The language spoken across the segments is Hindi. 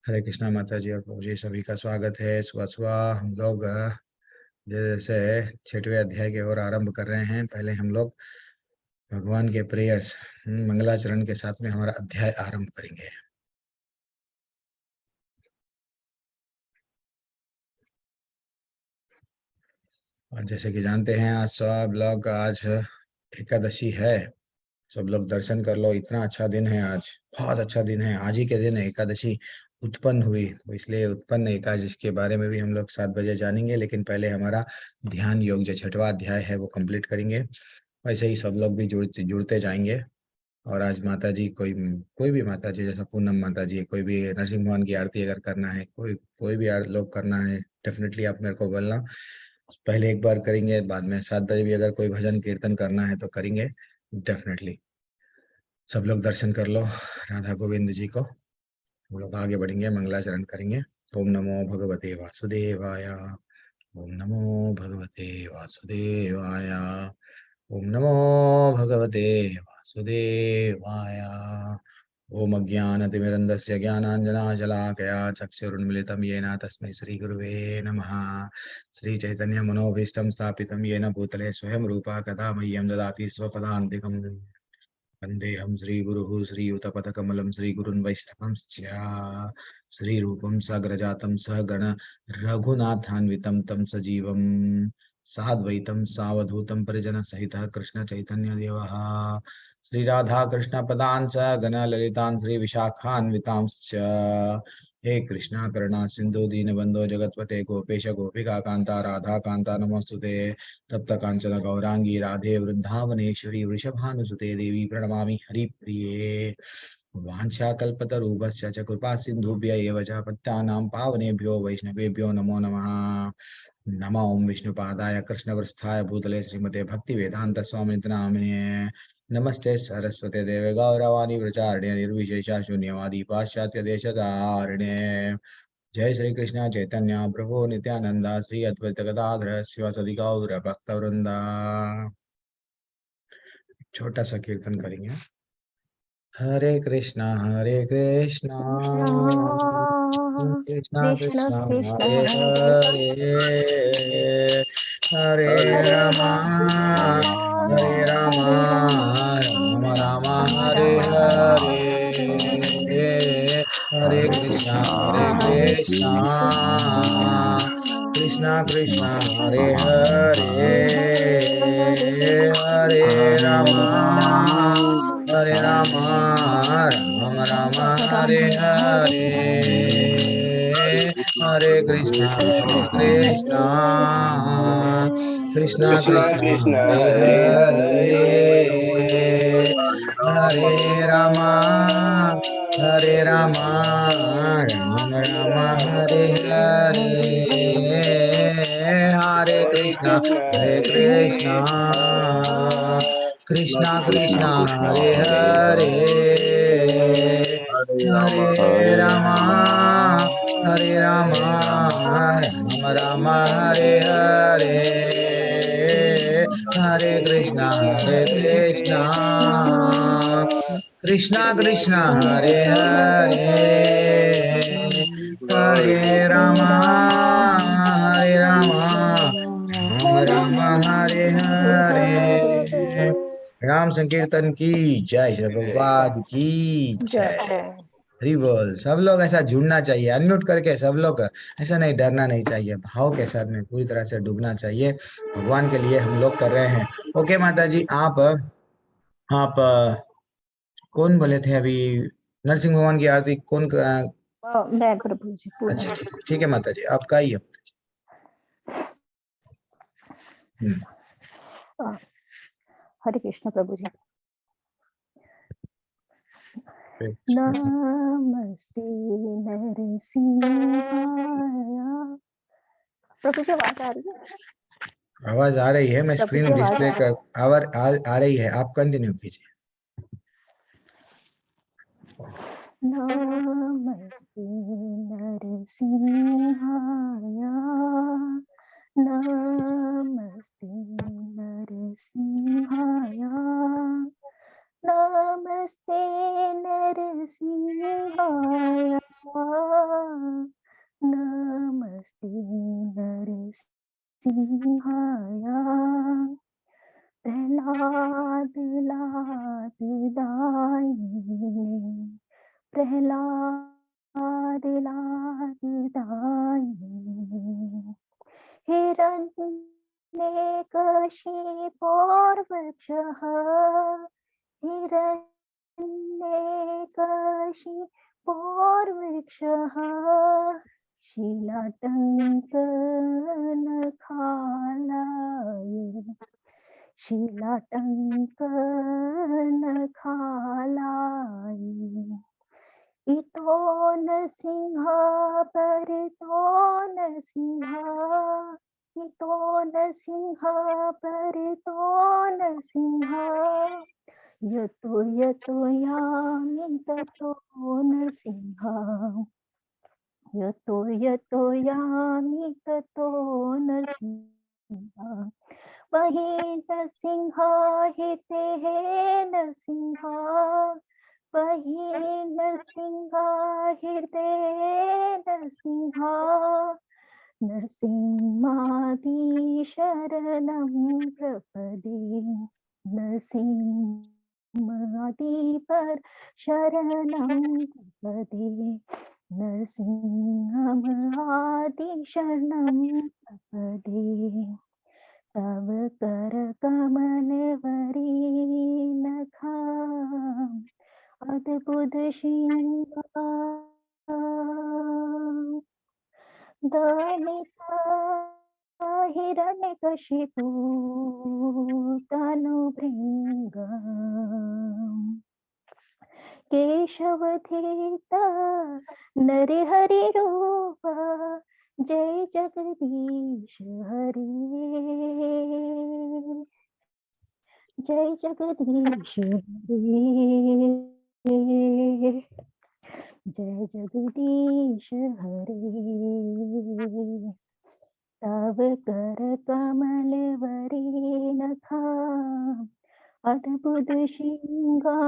हरे कृष्णा माता जी और प्रभु जी, सभी का स्वागत है। सुबह सुबह हम लोग जैसे छठवें अध्याय की ओर आरंभ कर रहे हैं। पहले हम लोग भगवान के प्रेयर्स मंगलाचरण के साथ में हमारा अध्याय आरंभ करेंगे। और जैसे कि जानते हैं, आज एकादशी है। सब लोग दर्शन कर लो। इतना अच्छा दिन है आज, बहुत अच्छा दिन है। आज ही के दिन एकादशी उत्पन्न हुई, तो इसलिए उत्पन्न एकादशी के बारे में भी हम लोग 7 बजे जानेंगे। लेकिन पहले हमारा ध्यान योग जो छठवां अध्याय है वो कंप्लीट करेंगे। वैसे ही सब लोग भी जुड़ते जाएंगे। और आज माता जी, कोई भी माता जी, जैसा पूनम माता जी, कोई भी नरसिंह भगवान की आरती अगर करना है, कोई कोई भी लोग करना है, डेफिनेटली आप मेरे को बोलना। पहले एक बार करेंगे, बाद में 7 बजे भी अगर कोई भजन कीर्तन करना है तो करेंगे डेफिनेटली। सब लोग दर्शन कर लो राधा गोविंद जी को। हम लोग आगे बढ़ेंगे, मंगलाचरण करेंगे। ओम नमो भगवते वासुदेवाय। ओम नमो भगवते वासुदेवाय। ओम नमो भगवते वासुदेवाय। ओम अज्ञानतिमिरन्धस्य ज्ञानाञ्जनाशलाकया चक्षुरुन्मिलितं येन तस्मै श्रीगुरुवे नमः। श्रीचैतन्यमनोभीष्टं स्थापितं येन भूतले स्वयं रूपा कदा मह्यं ददाति स्वपदान्तिकम्। वन्देऽहं श्रीगुरुः श्रीयुतपदकमलं श्रीगुरुन् वैष्णवंश्च श्रीरूपं साग्रजातं सहगण रघुनाथान्वितं तं सजीवं साद्वैतं सावधूतं परिजनसहितः कृष्णचैतन्यदेवः श्रीराधा कृष्णपदान् च गणललितान् श्रीविशाखान्वितांश्च। हे कृष्णा करुणा सिंधु दीनबंधो जगतपते गोपेश गोपिका कांता राधा कांता नमोस्तुते। तप्त कांचन गौरांगी राधे वृंदावनेश्वरी वृषभानुसुते देवी प्रणमामि हरिप्रिये। वाञ्छाकल्पतरुभ्यश्च च कृपा सिन्धुभ्य एव च पत्यानां पावनेभ्यो वैष्णवेभ्यो नमो नमः। नमो ओं विष्णुपादाय कृष्णवृष्ठाय भूतले श्रीमते भक्तिवेदांत स्वामिनिति नामिने। नमस्ते सरस्वते देवे गौरवाणी प्रचारिणे निर्विशेषा शून्यवादी पाश्चात्य देशधारिणे। जय श्री कृष्ण चैतन्य प्रभु नित्यानंदा श्री अद्वैत गदाधर शिवासदि गौर भक्त वृंदा। छोटा सा कीर्तन करेंगे। हरे कृष्णा कृष्णा कृष्णा कृष्ण कृष्णा कृष्ण हरे हरे हरे हरे हरे रामा राम हरे रामा हरे राम राम राम राम हरे राम हरे हरे हरे हरे कृष्णा कृष्णा हरे कृष्णा कृष्णा कृष्णा हरे हरे हरे हरे हरे रामा हरे राम हरे रामा राम राम हरे राम हरे हरे हरे कृष्णा कृष्णा कृष्णा कृष्णा कृष्णा कृष्णा हरे हरे हरे हरे हरे रामा हरे रामा राम राम हरे हरे हरे हरे कृष्णा कृष्णा हरे कृष्णा कृष्णा कृष्णा कृष्णा कृष्णा कृष्णा हरे हरे हरे हरे हरे हरे रामा रामा हरे रामा हरे रामा राम राम हरे राम राम हरे हरे कृष्णा कृष्णा कृष्णा कृष्णा हरे हरे हरे रामा हरे रामा राम राम हरे हरे। राम संकीर्तन की जय, श्री प्रभुपाद की जय। जय। हरि बोल। सब लोग ऐसा जुड़ना चाहिए, अनम्यूट करके सब लोग। ऐसा नहीं, डरना नहीं चाहिए, भाव के साथ में पूरी तरह से डूबना चाहिए। भगवान के लिए हम लोग कर रहे हैं। ओके माता जी, आप कौन बोले थे अभी? नरसिंह भगवान की आरती कौन मैं प्रभु जी अच्छा, पूनम। ठीक ठीक है माता जी, आपका ही है। हम्म। हरे कृष्ण प्रभु जी। कृष्ण। नमस्ते नरसिंहाया। प्रभु जी आवाज आ रही है? आवाज आ रही है, मैं प्रभु जी स्क्रीन आवाज डिस्प्ले आ रही कर आ रही है, आप कंटिन्यू कीजिए। है? नमस्ते नरसिंहाया। नमस्ते नरसिंहाया। नमस्ते नरसिंहाय। नमस्ते नरसिंहाय प्रहलाद लाद दायिने प्रहलाद लाद दायिने हिरण्यकशिपोर्वक्षः हिरण्यकशिपोर्वृक्षः शिलाटङ्कनखालाय शिलाटङ्कनखालाय इतो न सिंह परितो न सिंह इतो न सिंह परितो न सिंह यतो यतो यामि ततो न सिंह यतो यतो यामि ततो न सिंह वही न सिंह हिते न सिंह वही न सिंह हृदय नरसिंह नरसिंहादि शरणं प्रपदे नरसिंहादि पर शरणं प्रपदे नरसिंहादि शरणं प्रपदे तव कर कमल वरी नखा अद्भुत शिंगा दलिता हिरण्यकशिपु तनुभृंगा केशवधीत नरहरि रूप जय जगदीश हरि जय जगदीश हरि जय जगदीश हरे तव कर कमल वरी नखा अद्भुत शिंगा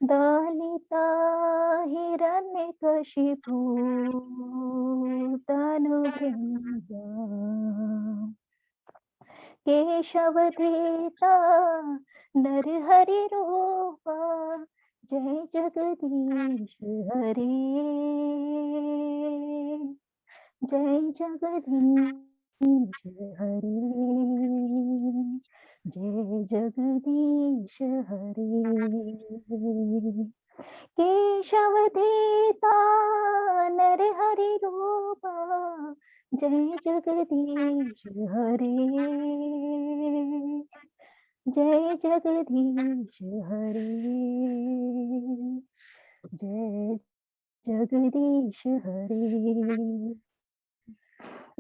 दलिता हिरण्यकशिपु तनुभृंगा केशवधीता नरहरि रूप जय जगदीश हरे जय जगदीश हरे जय जगदीश हरे केशवधीता नरहरि रूप जय जगदीश हरे जय जगदीश हरे जय जगदीश हरे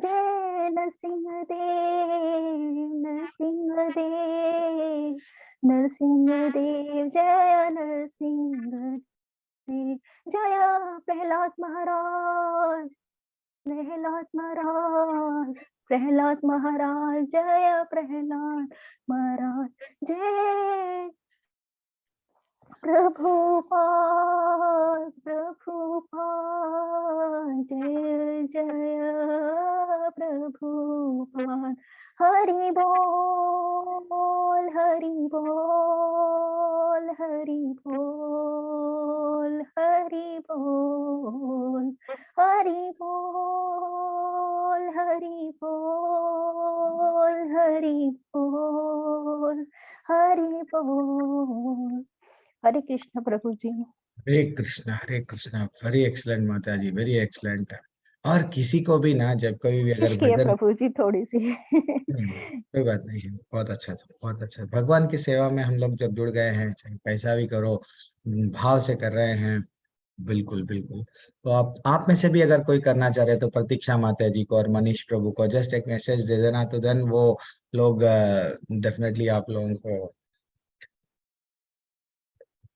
जय नरसिंहदेव नरसिंहदेव नरसिंहदेव जय नरसिंहदेव जय प्रहलाद महाराज प्रहलाद महाराज प्रहलाद महाराज जय प्रहलाद महाराज जय प्रभुपाद प्रभुपाद जय जय प्रभुपाद हरि बोल हरि बोल हरि बोल हरि बोल हरि बोल हरि बोल हरि बोल हरि बोल हरे कृष्ण प्रभु जी हरे कृष्णा वेरी एक्सलेंट माता जी, वेरी एक्सलेंट। और किसी को भी ना जब कभी भी अगर किया भजन प्रभु जी थोड़ी सी कोई बात नहीं है, बहुत अच्छा था, बहुत अच्छा। भगवान की सेवा में हम लोग जब जुड़ गए हैं, चाहे पैसा भी करो भाव से कर रहे हैं, बिल्कुल बिल्कुल। तो आप में से भी अगर कोई करना चाह रहे तो प्रतीक्षा माता जी को और मनीष प्रभु को जस्ट एक मैसेज दे देना, तो देन वो लोग डेफिनेटली आप लोगों को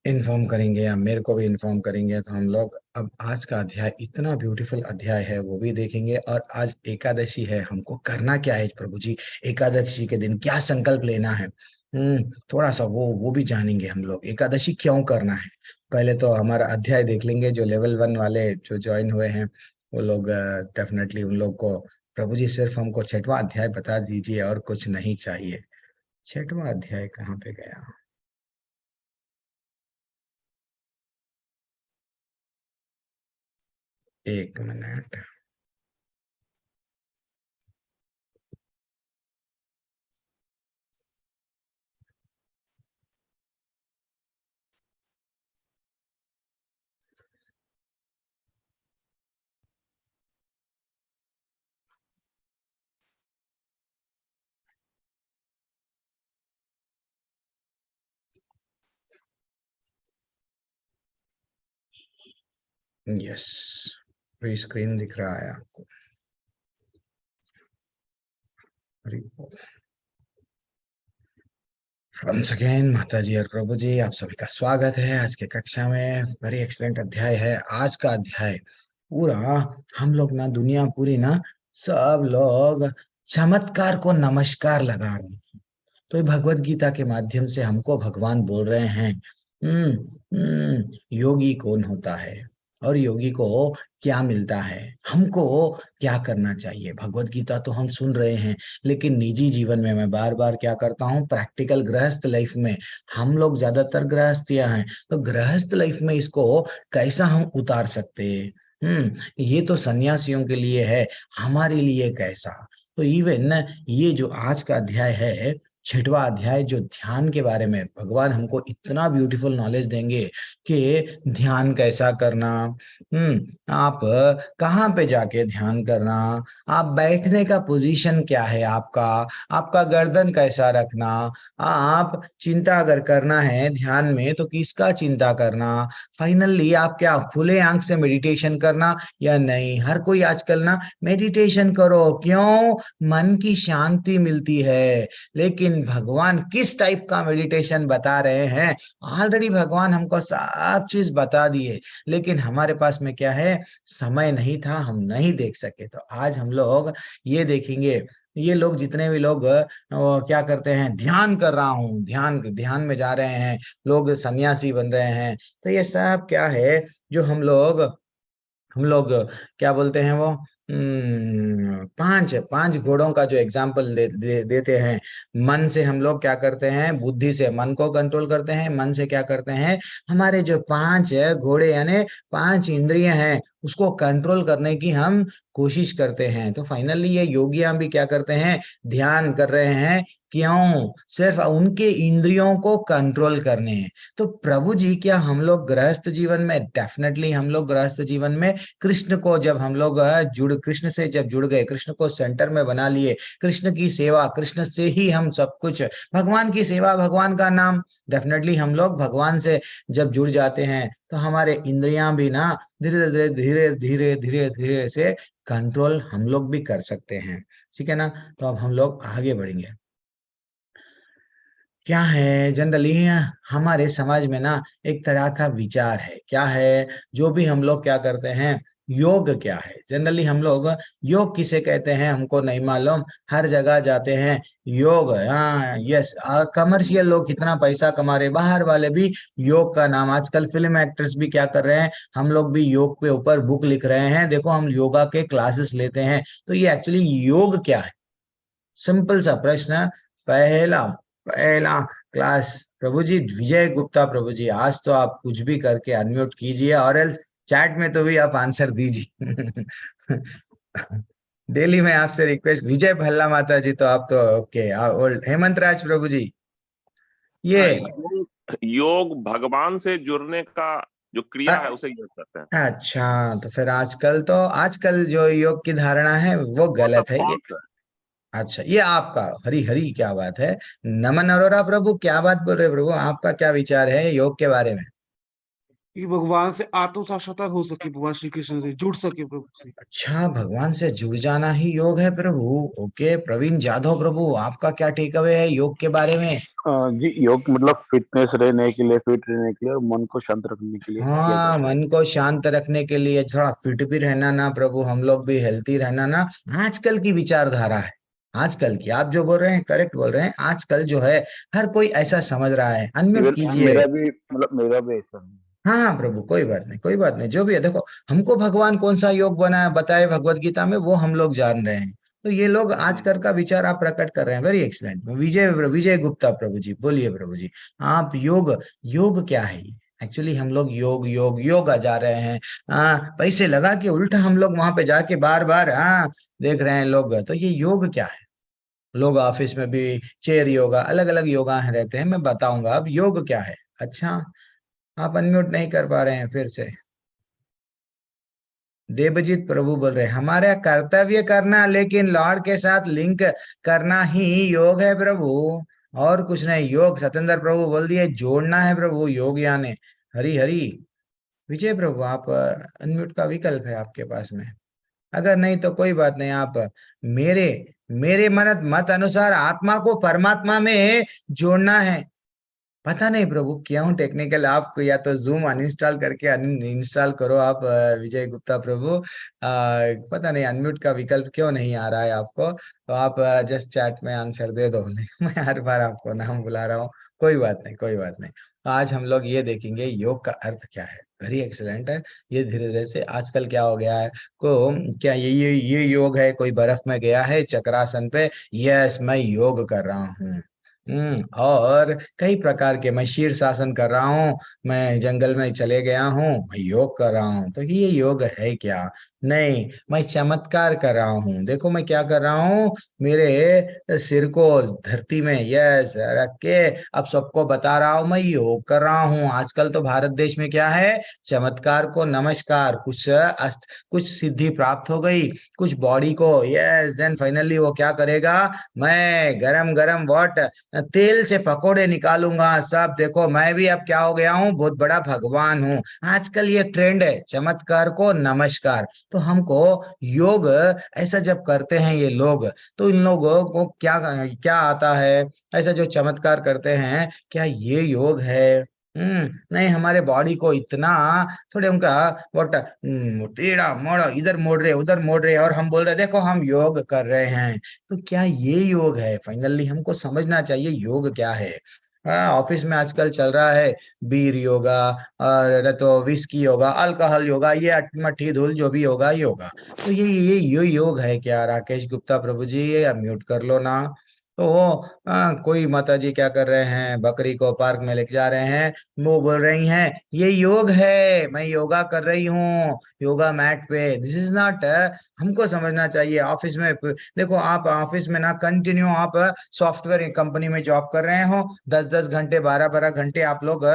इन्फॉर्म करेंगे या मेरे को भी इन्फॉर्म करेंगे। तो हम लोग अब आज का अध्याय, इतना ब्यूटीफुल अध्याय है, वो भी देखेंगे। और आज एकादशी है, हमको करना क्या है प्रभु जी, एकादशी के दिन क्या संकल्प लेना है, थोड़ा सा वो भी जानेंगे हम लोग। एकादशी क्यों करना है, पहले तो हमारा अध्याय देख लेंगे, जो लेवल 1 वाले जो ज्वाइन हुए हैं वो लोग डेफिनेटली उन लोग को प्रभु जी सिर्फ हमको 6वां अध्याय बता दीजिए और कुछ नहीं चाहिए। 6वां अध्याय कहाँ पे गया? एक मिनट। यस, फ्री स्क्रीन दिख रहा है आपको? वंस अगेन माता जी और प्रभु जी, आप सभी का स्वागत है आज के कक्षा में। वेरी एक्सलेंट अध्याय है आज का अध्याय। पूरा हम लोग ना, दुनिया पूरी ना, सब लोग चमत्कार को नमस्कार लगा रहे हैं। तो ये भगवत गीता के माध्यम से हमको भगवान बोल रहे हैं, योगी कौन होता है और योगी को क्या मिलता है, हमको क्या करना चाहिए। भगवत गीता तो हम सुन रहे हैं, लेकिन निजी जीवन में मैं बार बार क्या करता हूँ, प्रैक्टिकल गृहस्थ लाइफ में, हम लोग ज्यादातर गृहस्थियां हैं, तो गृहस्थ लाइफ में इसको कैसा हम उतार सकते हैं। ये तो सन्यासियों के लिए है, हमारे लिए कैसा। तो इवन ये जो आज का अध्याय है, 6वां अध्याय, जो ध्यान के बारे में भगवान हमको इतना ब्यूटीफुल नॉलेज देंगे कि ध्यान कैसा करना, आप कहाँ पे जाके ध्यान करना, आप बैठने का पोजीशन क्या है आपका, आपका गर्दन कैसा रखना, आप चिंता अगर करना है ध्यान में तो किसका चिंता करना, फाइनली आप क्या खुले आंख से मेडिटेशन करना या नहीं। हर कोई आजकल ना मेडिटेशन करो, क्यों? मन की शांति मिलती है। लेकिन भगवान किस टाइप का मेडिटेशन बता रहे हैं, ऑलरेडी भगवान हमको सब चीज बता दिए, लेकिन हमारे पास में क्या है, समय नहीं था, हम नहीं देख सके। तो आज हम लोग ये देखेंगे। ये लोग जितने भी लोग क्या करते हैं, ध्यान कर रहा हूँ, ध्यान ध्यान में जा रहे हैं, लोग सन्यासी बन रहे हैं, तो ये सब क्या है, जो हम लोग क्या बोलते हैं वो, पांच पांच घोड़ों का जो एग्जाम्पल देते हैं। मन से हम लोग क्या करते हैं, बुद्धि से मन को कंट्रोल करते हैं, मन से क्या करते हैं, हमारे जो 5 घोड़े यानी 5 इंद्रियां हैं उसको कंट्रोल करने की हम कोशिश करते हैं। तो फाइनली ये योगियां भी क्या करते हैं, ध्यान कर रहे हैं, क्यों? सिर्फ उनके इंद्रियों को कंट्रोल करने हैं। तो प्रभु जी, क्या हम लोग गृहस्थ जीवन में, डेफिनेटली हम लोग गृहस्थ जीवन में कृष्ण को जब हम लोग कृष्ण से जब जुड़ गए, कृष्ण को सेंटर में बना लिए, कृष्ण की सेवा, कृष्ण से ही हम सब कुछ, भगवान की सेवा, भगवान का नाम, डेफिनेटली हम लोग भगवान से जब जुड़ जाते हैं तो हमारे इंद्रियां भी ना धीरे धीरे धीरे धीरे धीरे धीरे से कंट्रोल हम लोग भी कर सकते हैं। ठीक है ना? तो अब हम लोग आगे बढ़ेंगे। क्या है, जनरली हमारे समाज में ना एक तरह का विचार है, क्या है, जो भी हम लोग क्या करते हैं, योग क्या है, जनरली हम लोग योग किसे कहते हैं हमको नहीं मालूम, हर जगह जाते हैं योग, हाँ यस, कमर्शियल लोग कितना पैसा कमा रहे, बाहर वाले भी योग का नाम, आजकल फिल्म एक्टर्स भी क्या कर रहे हैं, हम लोग भी योग के ऊपर बुक लिख रहे हैं, देखो हम योगा के क्लासेस लेते हैं। तो ये एक्चुअली योग क्या है? सिंपल सा प्रश्न, पहला पहला क्लास। प्रभु जी, विजय गुप्ता प्रभु जी, आज तो आप कुछ भी करके अनम्यूट कीजिए, और एल्स चैट में तो भी आप आंसर दीजिए। डेली में आपसे रिक्वेस्ट, विजय भल्ला माता जी तो आप तो ओके, ओल्ड हेमंत राज प्रभु जी, ये योग भगवान से जुड़ने का जो क्रिया है उसे योग करते हैं। अच्छा, तो फिर आजकल जो योग की धारणा है वो गलत है ये। अच्छा, ये आपका हरी हरी क्या बात है। नमन अरोरा प्रभु, क्या बात बोल रहे प्रभु, आपका क्या विचार है योग के बारे में? कि भगवान से आत्म साक्षात्कार हो सके, भगवान श्री कृष्ण से जुड़ सके प्रभु से। अच्छा, भगवान से जुड़ जाना ही योग है प्रभु। ओके, प्रवीण जाधव प्रभु, आपका क्या टेक अवे है योग के बारे में? जी, योग मतलब फिटनेस रहने के लिए, फिट रहने के लिए और मन को शांत रखने के लिए किया हाँ, जाता है। मन को शांत रखने के लिए, थोड़ा फिट भी रहना ना प्रभु, हम लोग भी हेल्थी रहना ना, आजकल की विचारधारा है। आजकल की, आप जो बोल रहे हैं करेक्ट बोल रहे हैं, आजकल जो है हर कोई ऐसा समझ रहा है। अनम्यूट इवन कीजिए। मेरा भी ऐसा है। हाँ हाँ प्रभु, कोई बात नहीं, कोई बात नहीं, जो भी है देखो, हमको भगवान कौन सा योग बनाया बताए भगवत गीता में, वो हम लोग जान रहे हैं। तो ये लोग आजकल का विचार आप प्रकट कर रहे हैं, वेरी एक्सलेंट। विजय विजय गुप्ता प्रभु जी, बोलिए प्रभु जी। आप योग, योग क्या है? एक्चुअली हम लोग योग योग योगा जा रहे हैं, पैसे लगा के उल्टा हम लोग वहां पे जाके बार बार देख रहे हैं लोग। तो ये योग क्या है? लोग ऑफिस में भी चेयर योगा, अलग अलग योगा है रहते हैं, मैं बताऊंगा अब योग क्या है। अच्छा, आप अनम्यूट नहीं कर पा रहे हैं फिर से। देवजीत प्रभु बोल रहे हैं हमारा कर्तव्य करना, लेकिन लॉर्ड के साथ लिंक करना ही योग है प्रभु, और कुछ नहीं। योग सत्येंद्र प्रभु बोल दिए जोड़ना है प्रभु, योग यानी हरी हरी। विजय प्रभु, आप अनम्यूट का विकल्प है आपके पास में, अगर नहीं तो कोई बात नहीं। आप मेरे मेरे मत अनुसार आत्मा को परमात्मा में जोड़ना है। पता नहीं प्रभु क्यों टेक्निकल, आप या तो जूम अनइंस्टॉल करके इंस्टॉल करो आप, विजय गुप्ता प्रभु। पता नहीं अनम्यूट का विकल्प क्यों नहीं आ रहा है आपको, तो आप जस्ट चैट में आंसर दे दो। नहीं, मैं हर बार आपको नाम बुला रहा हूँ, कोई बात नहीं, कोई बात नहीं। तो आज हम लोग ये देखेंगे योग का अर्थ क्या है। वेरी एक्सलेंट है। ये धीरे धीरे से आजकल क्या हो गया है को, क्या ये योग है? कोई बर्फ में गया है चक्रासन पे, यस मैं योग कर रहा हूँ। और कई प्रकार के, मैं शीर्षासन कर रहा हूँ, मैं जंगल में चले गया हूँ, मैं योग कर रहा हूँ। तो ये योग है क्या? नहीं, मैं चमत्कार कर रहा हूँ। देखो मैं क्या कर रहा हूँ, मेरे सिर को धरती में यस रख के अब सबको बता रहा हूँ मैं योग कर रहा हूँ। आजकल तो भारत देश में क्या है, चमत्कार को नमस्कार, कुछ सिद्धि प्राप्त हो गई, कुछ बॉडी को यस, देन फाइनली वो क्या करेगा, मैं गरम गरम व्हाट तेल से पकोड़े निकालूंगा सब। देखो मैं भी अब क्या हो गया हूँ, बहुत बड़ा भगवान हूँ। आजकल ये ट्रेंड है चमत्कार को नमस्कार। तो हमको योग ऐसा जब करते हैं ये लोग, तो इन लोगों को क्या क्या आता है, ऐसा जो चमत्कार करते हैं, क्या ये योग है? नहीं, हमारे बॉडी को इतना थोड़े उनका व्हाट टेढ़ा मोड़ा, इधर मोड़ रहे उधर मोड़ रहे, और हम बोल रहे देखो हम योग कर रहे हैं। तो क्या ये योग है? फाइनली हमको समझना चाहिए योग क्या है। ऑफिस में आजकल चल रहा है बीर योगा, और तो विस्की योगा, अल्कोहल योगा, ये मट्ठी धूल जो भी योगा योगा। तो ये योग है क्या? राकेश गुप्ता प्रभु जी, ये म्यूट कर लो ना। तो कोई माता जी क्या कर रहे हैं, बकरी को पार्क में लेके जा रहे हैं, वो बोल रही हैं ये योग है, मैं योगा कर रही हूँ योगा मैट पे। दिस इज नॉट, हमको समझना चाहिए। ऑफिस में देखो, आप ऑफिस में ना कंटिन्यू आप सॉफ्टवेयर कंपनी में जॉब कर रहे हो, 10-10 घंटे 12-12 घंटे आप लोग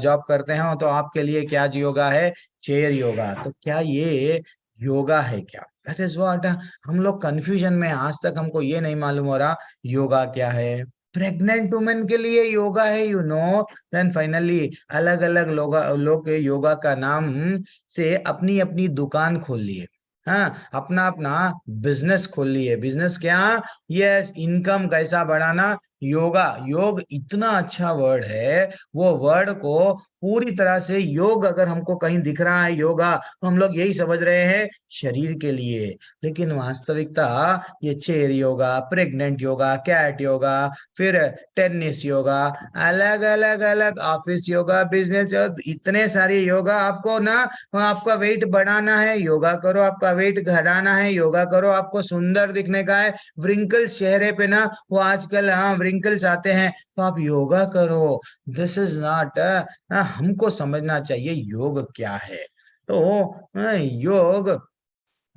जॉब करते हो, तो आपके लिए क्या योगा है? चेयर योगा। तो क्या ये योगा है क्या? दैट इज व्हाट हम लोग कंफ्यूजन में, आज तक हमको ये नहीं मालूम हो रहा योगा क्या है। प्रेग्नेंट वुमेन के लिए योगा है, यू नो। देन फाइनली अलग अलग लोग योगा का नाम से अपनी अपनी दुकान खोल लिए, हाँ अपना अपना बिजनेस खोल लिए। बिजनेस क्या? यस, इनकम कैसा बढ़ाना। योगा, योग इतना अच्छा वर्ड है, वो वर्ड को पूरी तरह से योग, अगर हमको कहीं दिख रहा है योगा, तो हम लोग यही समझ रहे हैं शरीर के लिए। लेकिन वास्तविकता ये chair yoga, pregnant yoga, cat yoga, फिर टेनिस योगा, अलग अलग अलग ऑफिस योगा, बिजनेस योगा, इतने सारे योगा। आपको ना आपका वेट बढ़ाना है योगा करो, आपका वेट घटाना है योगा करो, आपको सुंदर दिखने का है, व्रिंकल्स चेहरे पे ना, वो आजकल व्रिंकल्स आते हैं, तो आप योगा करो। दिस इज नॉट, हमको समझना चाहिए योग क्या है। तो योग,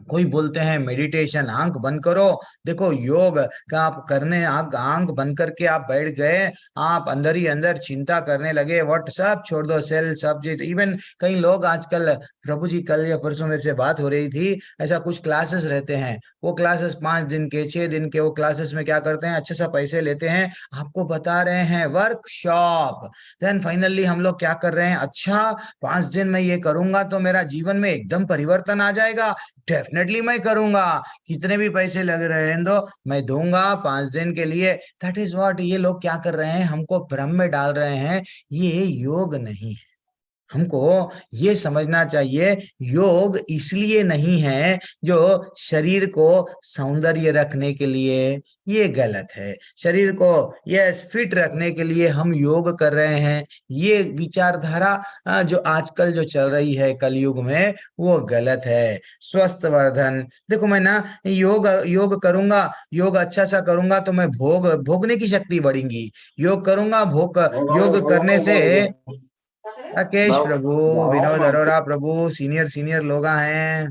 कोई बोलते हैं मेडिटेशन, आंख बंद करो। देखो योग का आप करने, आंख बंद करके आप बैठ गए, आप अंदर ही अंदर चिंता करने लगे, व्हाट सब छोड़ दो, सेल सब चीज। इवन कई लोग आजकल, प्रभु जी कल या परसों मेरे से बात हो रही थी, ऐसा कुछ क्लासेस रहते हैं, वो क्लासेस 5 दिन के 6 दिन के, वो क्लासेस में क्या करते हैं, अच्छे सा पैसे लेते हैं, आपको बता रहे हैं वर्कशॉप। देन फाइनली हम लोग क्या कर रहे हैं, अच्छा 5 दिन में ये करूंगा तो मेरा जीवन में एकदम परिवर्तन आ जाएगा, डेफिनेटली मैं करूंगा, कितने भी पैसे लग रहे हैं तो मैं दूंगा 5 दिन के लिए। दैट इज व्हाट ये लोग क्या कर रहे हैं, हमको भ्रम में डाल रहे हैं। ये योग नहीं है। हमको ये समझना चाहिए, योग इसलिए नहीं है जो शरीर को सौंदर्य रखने के लिए, ये गलत है। शरीर को यस फिट रखने के लिए हम योग कर रहे हैं, ये विचारधारा जो आजकल जो चल रही है कलयुग में, वो गलत है। स्वस्थ वर्धन, देखो मैं ना योग योग करूंगा, योग अच्छा सा करूंगा तो मैं भोगने की शक्ति बढ़ेगी। योग करूंगा, योग करने से राकेश प्रभु, विनोद अरोरा प्रभु, सीनियर सीनियर लोग हैं।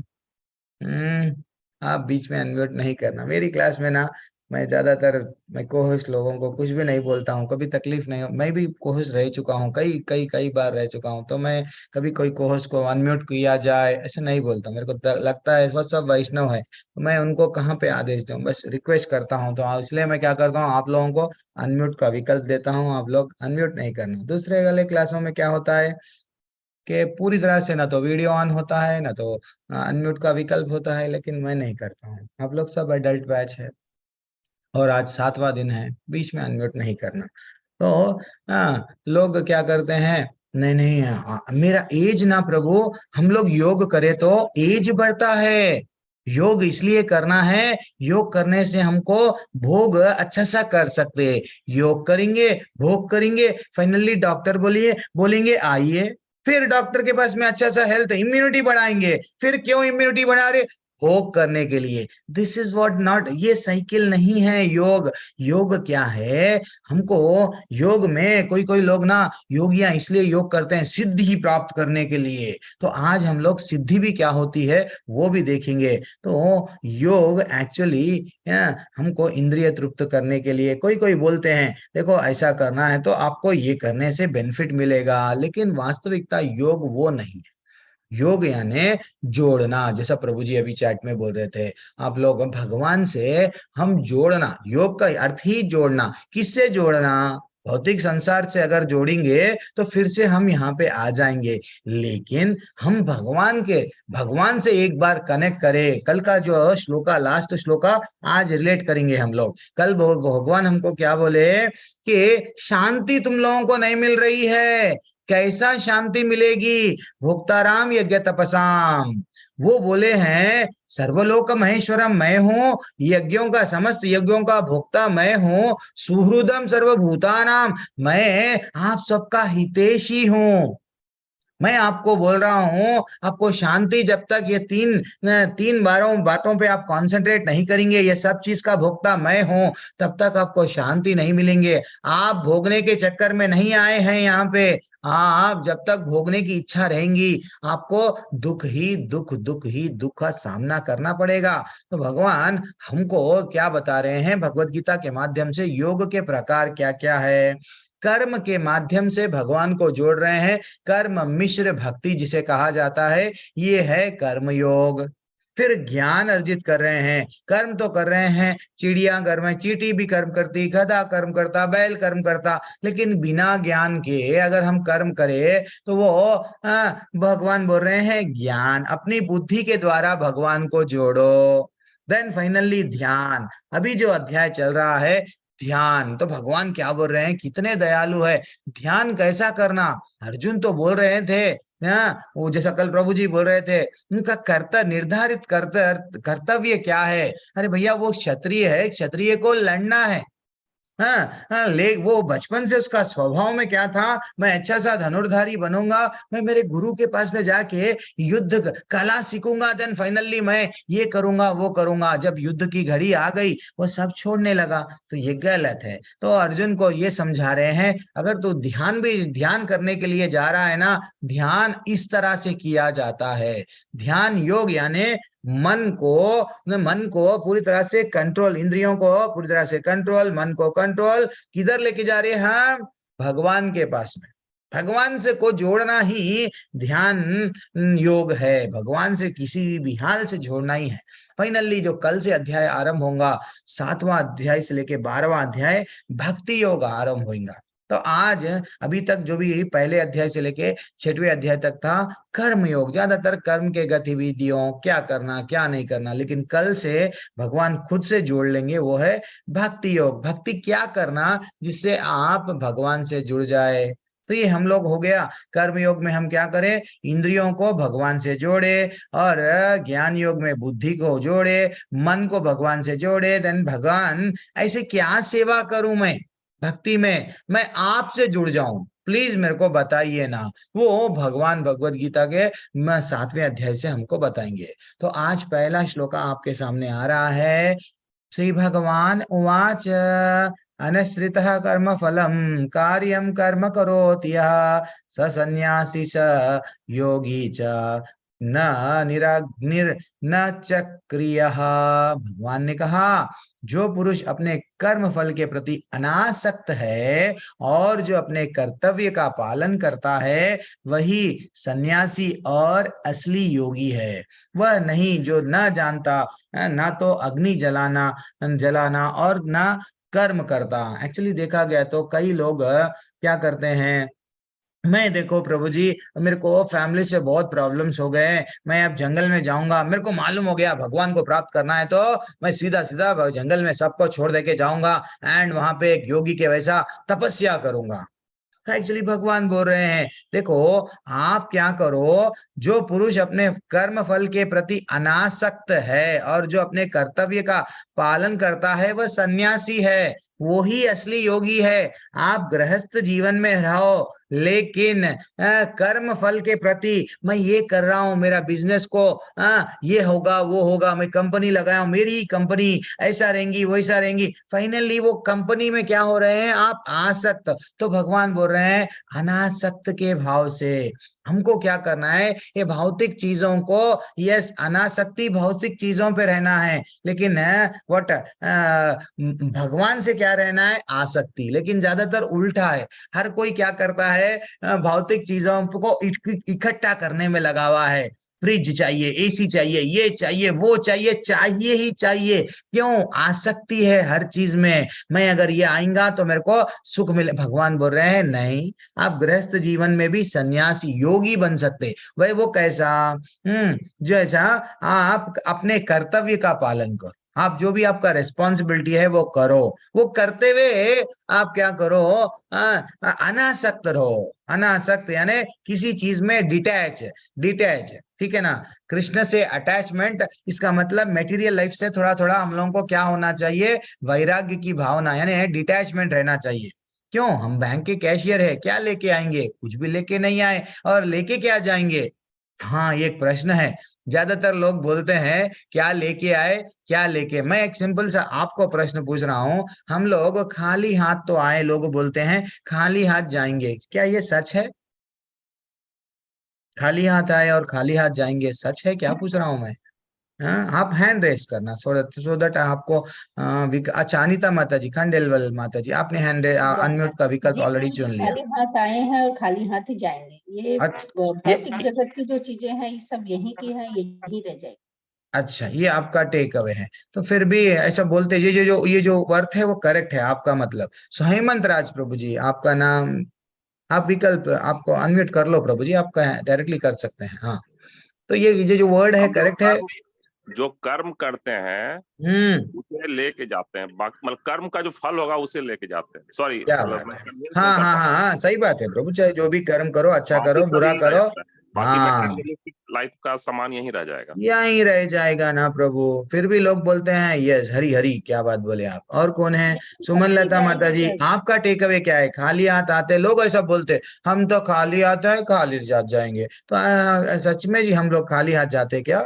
आप बीच में अनम्यूट नहीं करना। मेरी क्लास में ना मैं कोहोस्ट लोगों को कुछ भी नहीं बोलता हूँ, कभी तकलीफ नहीं हो। मैं भी कोहोस्ट रह चुका हूँ, कई कई कई बार रह चुका हूँ, तो मैं कभी कोई कोहोस्ट को अनम्यूट किया जाए ऐसे नहीं बोलता। मेरे को लगता है बस सब वैष्णव है, तो मैं उनको कहाँ पे आदेश दूं, बस रिक्वेस्ट करता हूँ। तो इसलिए मैं क्या करता हूँ, आप लोगों को अनम्यूट का विकल्प देता हूँ, आप लोग अनम्यूट नहीं करना। दूसरे वाले क्लासों में क्या होता है कि पूरी तरह से ना तो वीडियो ऑन होता है, ना तो अनम्यूट का विकल्प होता है, लेकिन मैं नहीं करता हूँ। आप लोग सब एडल्ट बैच है और आज 7वां दिन है, बीच में अनम्यूट नहीं करना। तो लोग क्या करते हैं, नहीं नहीं मेरा एज ना प्रभु, हम लोग योग करें तो एज बढ़ता है। योग इसलिए करना है, योग करने से हमको भोग अच्छा सा कर सकते हैं। योग करेंगे, भोग करेंगे, फाइनली डॉक्टर बोलेंगे आइए, फिर डॉक्टर के पास में अच्छा सा हेल्थ इम्यूनिटी बढ़ाएंगे। फिर क्यों इम्यूनिटी बढ़ा रहे, भोग करने के लिए। दिस इज व्हाट नॉट, ये साइकिल नहीं है योग। योग क्या है, हमको योग में कोई कोई लोग ना योगियां इसलिए योग करते हैं सिद्धि प्राप्त करने के लिए। तो आज हम लोग सिद्धि भी क्या होती है वो भी देखेंगे। तो योग एक्चुअली हमको इंद्रिय तृप्त करने के लिए, कोई कोई बोलते हैं देखो ऐसा करना है तो आपको ये करने से बेनिफिट मिलेगा, लेकिन वास्तविकता योग वो नहीं है। योग यानी जोड़ना, जैसा प्रभु जी अभी चैट में बोल रहे थे, आप लोग भगवान से हम जोड़ना। योग का अर्थ ही जोड़ना। किससे जोड़ना, भौतिक संसार से अगर जोड़ेंगे तो फिर से हम यहाँ पे आ जाएंगे, लेकिन हम भगवान से एक बार कनेक्ट करें। कल का जो श्लोका, लास्ट श्लोका आज रिलेट करेंगे हम लोग। कल भगवान हमको क्या बोले कि शांति तुम लोगों को नहीं मिल रही है। कैसा शांति मिलेगी, भोक्ताराम यज्ञ तपसाम। वो बोले हैं सर्वलोक महेश्वरम मैं हूं, यज्ञों का, समस्त यज्ञों का भोक्ता मैं हूं, सुहृदम सर्वभूतानाम, मैं आप सबका हितैषी हूं। मैं आपको बोल रहा हूं, आपको शांति जब तक ये तीन बातों पे आप कंसंट्रेट नहीं करेंगे, ये सब चीज का भोक्ता मैं हूं, तब तक आपको शांति नहीं मिलेंगे। आप भोगने के चक्कर में नहीं आए हैं यहाँ पे। आप जब तक भोगने की इच्छा रहेंगी, आपको दुख का सामना करना पड़ेगा। तो भगवान हमको क्या बता रहे हैं भगवत गीता के माध्यम से, योग के प्रकार क्या क्या है। कर्म के माध्यम से भगवान को जोड़ रहे हैं, कर्म मिश्र भक्ति जिसे कहा जाता है, ये है कर्म योग। फिर ज्ञान अर्जित कर रहे हैं, कर्म तो कर रहे हैं, चिड़िया घर में चींटी भी कर्म करती, गधा कर्म करता, बैल कर्म करता, लेकिन बिना ज्ञान के अगर हम कर्म करें तो वो भगवान बोल रहे हैं ज्ञान, अपनी बुद्धि के द्वारा भगवान को जोड़ो। देन फाइनली ध्यान, अभी जो अध्याय चल रहा है ध्यान, तो भगवान क्या बोल रहे हैं, कितने दयालु है। ध्यान कैसा करना, अर्जुन तो बोल रहे थे वो जैसा कल प्रभु जी बोल रहे थे, उनका कर्तव्य क्या है। अरे भैया वो क्षत्रिय है, क्षत्रिय को लड़ना है। वो बचपन से उसका स्वभाव में क्या था, मैं अच्छा सा धनुर्धारी बनूंगा, मैं मेरे गुरु के पास में जाके युद्ध कला सीखूंगा, देन फाइनली मैं ये करूंगा वो करूंगा। जब युद्ध की घड़ी आ गई वो सब छोड़ने लगा, तो ये गलत है। तो अर्जुन को ये समझा रहे हैं, अगर तू ध्यान करने के लिए जा रहा है ना, ध्यान इस तरह से किया जाता है। ध्यान योग यानी मन को पूरी तरह से कंट्रोल, इंद्रियों को पूरी तरह से कंट्रोल, मन को कंट्रोल किधर लेके जा रहे हैं हम, भगवान के पास में। भगवान से को जोड़ना ही ध्यान योग है, भगवान से किसी भी हाल से जोड़ना ही है। फाइनली जो कल से अध्याय आरंभ होगा, 7वां अध्याय से लेके 12वां अध्याय भक्ति योग आरंभ होगा। तो आज अभी तक जो भी पहले अध्याय से लेके 6वें अध्याय तक था कर्म योग, ज्यादातर कर्म के गतिविधियों, क्या करना क्या नहीं करना, लेकिन कल से भगवान खुद से जोड़ लेंगे, वो है भक्ति योग। भक्ति क्या करना जिससे आप भगवान से जुड़ जाए, तो ये हम लोग हो गया। कर्म योग में हम क्या करें, इंद्रियों को भगवान से जोड़े, और ज्ञान योग में बुद्धि को जोड़े, मन को भगवान से जोड़े। देन भगवान ऐसे क्या सेवा करूं मैं भक्ति में, मैं आपसे जुड़ जाऊं, प्लीज मेरे को बताइए ना। वो भगवान भगवत गीता के 7वें अध्याय से हमको बताएंगे। तो आज पहला श्लोक आपके सामने आ रहा है। श्री भगवान उवाच अनश्रितः कर्म फलम कार्यम कर्म करोति यः स सन्यासी स योगी च न न चक्रियः। भगवान ने कहा, जो पुरुष अपने कर्म फल के प्रति अनासक्त है और जो अपने कर्तव्य का पालन करता है, वही सन्यासी और असली योगी है। वह नहीं जो न जानता, ना तो अग्नि जलाना और ना कर्म करता। एक्चुअली देखा गया तो कई लोग क्या करते हैं, मैं देखो प्रभु जी, मेरे को फैमिली से बहुत प्रॉब्लम्स हो गए, मैं अब जंगल में जाऊंगा, मेरे को मालूम हो गया भगवान को प्राप्त करना है, तो मैं सीधा सीधा जंगल में सबको छोड़ देके जाऊंगा एंड वहां पे एक योगी के वैसा तपस्या करूंगा। एक्चुअली भगवान बोल रहे हैं, देखो आप क्या करो, जो पुरुष अपने कर्म फल के प्रति अनासक्त है और जो अपने कर्तव्य का पालन करता है, वह सन्यासी है, वो ही असली योगी है। आप गृहस्थ जीवन में रहो, लेकिन कर्म फल के प्रति मैं ये कर रहा हूं, मेरा बिजनेस को ये होगा वो होगा, मैं कंपनी लगाया हूं, मेरी कंपनी ऐसा रहेंगी वैसा रहेंगी, फाइनली वो कंपनी में क्या हो रहे हैं, आप आसक्त। तो भगवान बोल रहे हैं, अनासक्त के भाव से हमको क्या करना है, ये भौतिक चीजों को, यस अनासक्ति भौतिक चीजों पे रहना है, लेकिन व्हाट भगवान से क्या रहना है, आसक्ति। लेकिन ज्यादातर उल्टा है, हर कोई क्या करता है, भौतिक चीजों को इकट्ठा करने में लगा हुआ है। फ्रिज चाहिए, एसी चाहिए, ये चाहिए वो चाहिए, चाहिए ही चाहिए। क्यों, आसक्ति है हर चीज में, मैं अगर ये आएगा तो मेरे को सुख मिले। भगवान बोल रहे हैं नहीं, आप गृहस्थ जीवन में भी सन्यासी योगी बन सकते। वह वो कैसा, जैसा आप अपने कर्तव्य का पालन करो, आप जो भी आपका रिस्पॉन्सिबिलिटी है वो करो, वो करते हुए आप क्या करो, अनासक्त रहो। अनासक्त यानी किसी चीज में डिटैच, ठीक है ना। कृष्ण से अटैचमेंट, इसका मतलब मेटीरियल लाइफ से थोड़ा थोड़ा हम लोगों को क्या होना चाहिए, वैराग्य की भावना यानी डिटैचमेंट रहना चाहिए। क्यों, हम बैंक के कैशियर है, क्या लेके आएंगे, कुछ भी लेके नहीं आए, और लेके क्या जाएंगे। हाँ, ये एक प्रश्न है। ज्यादातर लोग बोलते हैं क्या लेके आए, क्या लेके, मैं एक सिंपल सा आपको प्रश्न पूछ रहा हूं, हम लोग खाली हाथ तो आए, लोग बोलते हैं खाली हाथ जाएंगे, क्या ये सच है? खाली हाथ आए और खाली हाथ जाएंगे, सच है क्या, पूछ रहा हूं मैं। हाँ, आप हैंड रेस करना सो दैट आपको अच्छा, अनिता माता जी, खंडेलवाल माता जी, आपने हैंड अनम्यूट का विकल्प जी ऑलरेडी हम चुन लिया। खाली हाथ आए हैं और खाली हाथ ही जाएंगे। ये भौतिक जगत की जो चीजें हैं, ये सब यहीं की है, यहीं रह जाएगी। अच्छा, ये आपका टेक अवे है। तो फिर भी ऐसा बोलते, ये जो अर्थ है वो करेक्ट है आपका मतलब। सो हेमंत राज प्रभु जी, आपका नाम, आप विकल्प आपको अनम्यूट कर लो प्रभु जी, आपका डायरेक्टली कर सकते हैं। हाँ, तो ये जो वर्ड है हम करेक्ट है। जो कर्म करते हैं उसे लेके जाते हैं, बाकी मतलब कर्म का जो फल होगा उसे लेके जाते हैं। सॉरी, क्या मतलब बात मैं है। convince नहीं हाँ कर हाँ पा हाँ हाँ, सही बात है प्रभु, चाहे जो भी कर्म करो, अच्छा बाकी करो सब बुरा यहीं रह करो, जाता है, बाकी हाँ मेटेरियलिस्टिक लाइफ का सामान यहीं रह जाएगा। यहीं रह जाएगा ना प्रभु। फिर भी लोग बोलते हैं यस, हरी हरी, क्या बात बोले आप। और कौन है, सुमन लता माता जी, आपका टेक अवे क्या है? खाली हाथ आते, लोग ऐसा बोलते हम तो खाली हाथ है, खाली हाथ जाएंगे, तो सच में जी हम लोग खाली हाथ जाते क्या?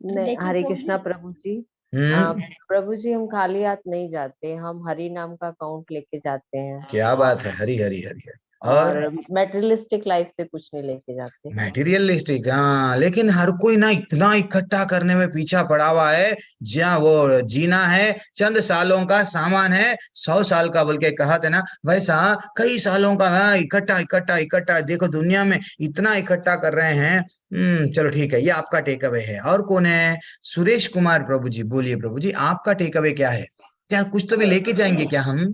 नहीं, हरे कृष्णा प्रभु जी। प्रभु जी, हम खाली हाथ नहीं जाते, हम हरि नाम का अकाउंट लेके जाते हैं। क्या बात है, हरी हरी हरी। और मेटेरियलिस्टिक लाइफ से कुछ नहीं लेके जाते। मटेरियलिस्टिक, हाँ, लेकिन हर कोई ना इतना इकट्ठा करने में पीछा पड़ा हुआ है, जहाँ वो जीना है चंद सालों का सामान है 100 साल का, बोल के कहा था ना, वैसा कई सालों का इकट्ठा इकट्ठा इकट्ठा। देखो दुनिया में इतना इकट्ठा कर रहे हैं। चलो ठीक है, ये आपका टेक अवे है। और कौन है, सुरेश कुमार प्रभु जी, बोलिए प्रभु जी, आपका टेक अवे क्या है? क्या कुछ तो भी लेके जाएंगे क्या हम?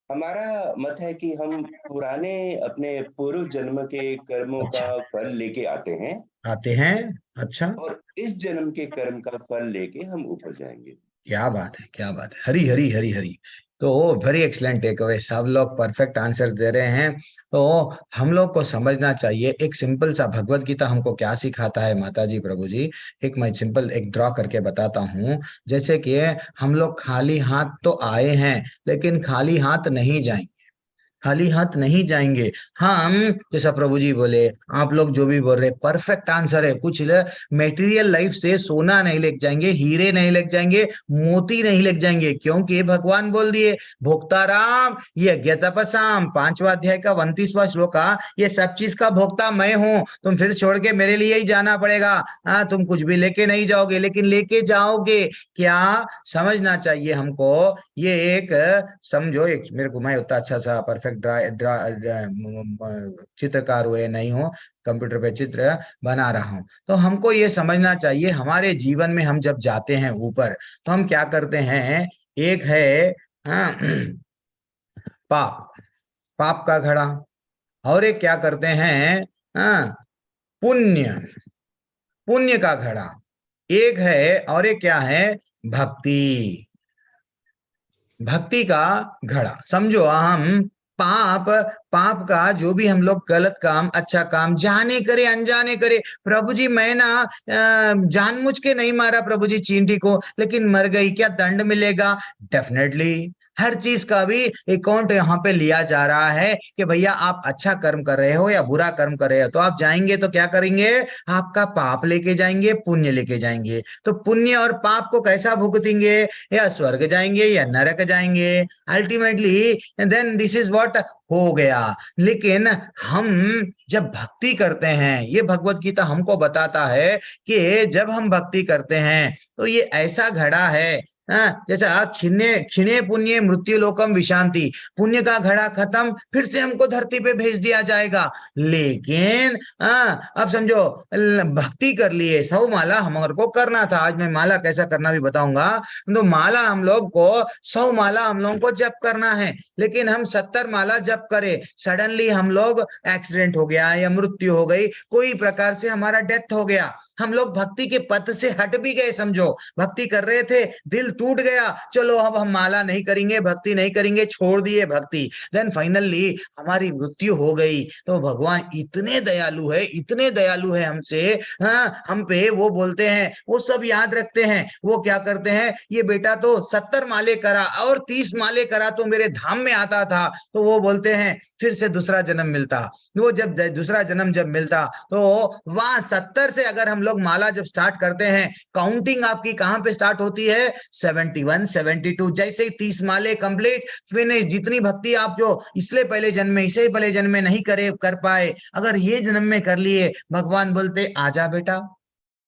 हमारा मत है कि हम पुराने अपने पूर्व जन्म के कर्मों अच्छा, का फल लेके आते हैं। अच्छा, और इस जन्म के कर्म का फल लेके हम ऊपर जाएंगे। क्या बात है, क्या बात है, हरी हरी हरी हरी। तो वेरी एक्सलेंट टेक अवे, सब लोग परफेक्ट आंसर दे रहे हैं। तो हम लोग को समझना चाहिए एक सिंपल सा भगवत गीता हमको क्या सिखाता है माता जी प्रभु जी। एक मैं सिंपल एक ड्रॉ करके बताता हूँ। जैसे कि हम लोग खाली हाथ तो आए हैं, लेकिन खाली हाथ नहीं जाएंगे, खाली हाथ नहीं जाएंगे हम। जैसा प्रभु जी बोले, आप लोग जो भी बोल रहे परफेक्ट आंसर है। कुछ मेटीरियल लाइफ से सोना नहीं लेके जाएंगे, हीरे नहीं लेके जाएंगे, मोती नहीं लेके जाएंगे, क्योंकि भगवान बोल दिए भोक्ताराम ये ज्ञातपसाम 5वां अध्याय का 29वां श्लोक का, ये सब चीज का भोक्ता मैं हूं। तुम फिर छोड़ के मेरे लिए ही जाना पड़ेगा। तुम कुछ भी लेके नहीं जाओगे, लेकिन लेके जाओगे क्या, समझना चाहिए हमको। ये एक समझो, एक मेरे को मैं उतना अच्छा सा परफेक्ट चित्रकार हुए नहीं हूँ, कंप्यूटर पे चित्र बना रहा हूं। तो हमको ये समझना चाहिए हमारे जीवन में हम जब जाते हैं ऊपर, तो हम क्या करते हैं। एक है पाप, पाप का घड़ा, और एक क्या करते हैं पुण्य, पुण्य का घड़ा एक है, और एक क्या है भक्ति, भक्ति का घड़ा। समझो हम पाप, पाप का जो भी हम लोग गलत काम अच्छा काम जाने करे अनजाने करे, प्रभु जी मैं ना जानबूझ के नहीं मारा प्रभु जी चींटी को, लेकिन मर गई, क्या दंड मिलेगा? डेफिनेटली। हर चीज का भी अकाउंट यहाँ पे लिया जा रहा है कि भैया आप अच्छा कर्म कर रहे हो या बुरा कर्म कर रहे हो, तो आप जाएंगे तो क्या करेंगे, आपका पाप लेके जाएंगे, पुण्य लेके जाएंगे। तो पुण्य और पाप को कैसा भुगतेंगे, या स्वर्ग जाएंगे या नरक जाएंगे ultimately. Then this is what हो गया। लेकिन हम जब भक्ति करते हैं, ये भगवत गीता हमको बताता है कि जब हम भक्ति करते हैं तो ये ऐसा घड़ा है, जैसा क्षिणे पुण्य मृत्यु लोकम विशांति, पुण्य का घड़ा खत्म, फिर से हमको धरती पे भेज दिया जाएगा। लेकिन अब समझो भक्ति कर लिए, 100 माला हमारे को करना था, आज मैं माला कैसा करना भी बताऊंगा। तो माला हम लोग को 100 माला हम लोगों को जप करना है, लेकिन हम 70 माला जप करे, सडनली हम लोग एक्सीडेंट हो गया या मृत्यु हो गई, कोई प्रकार से हमारा डेथ हो गया, हम लोग भक्ति के पथ से हट भी गए। समझो भक्ति कर रहे थे, दिल टूट गया, चलो अब हम माला नहीं करेंगे, भक्ति नहीं करेंगे, छोड़ दिए भक्ति, देन फाइनली हमारी मृत्यु हो गई। तो भगवान इतने दयालु है, इतने दयालु है हमसे, हम पे वो बोलते हैं, वो सब याद रखते हैं। वो क्या करते हैं, ये बेटा तो 70 माले करा और 30 माले करा तो मेरे धाम में आता था, तो वो बोलते हैं फिर से दूसरा जन्म मिलता। वो जब दूसरा जन्म जब मिलता तो वहां 70 से अगर हम लोग माला जब स्टार्ट करते हैं, काउंटिंग आपकी कहां पे स्टार्ट होती है, 71 72। जैसे ही 30 माले कंप्लीट फिनिश, जितनी भक्ति आप जो इसलिए पहले जन्म में, इसे पहले जन्म में नहीं कर पाए, अगर ये जन्म में कर लिए, भगवान बोलते आजा बेटा।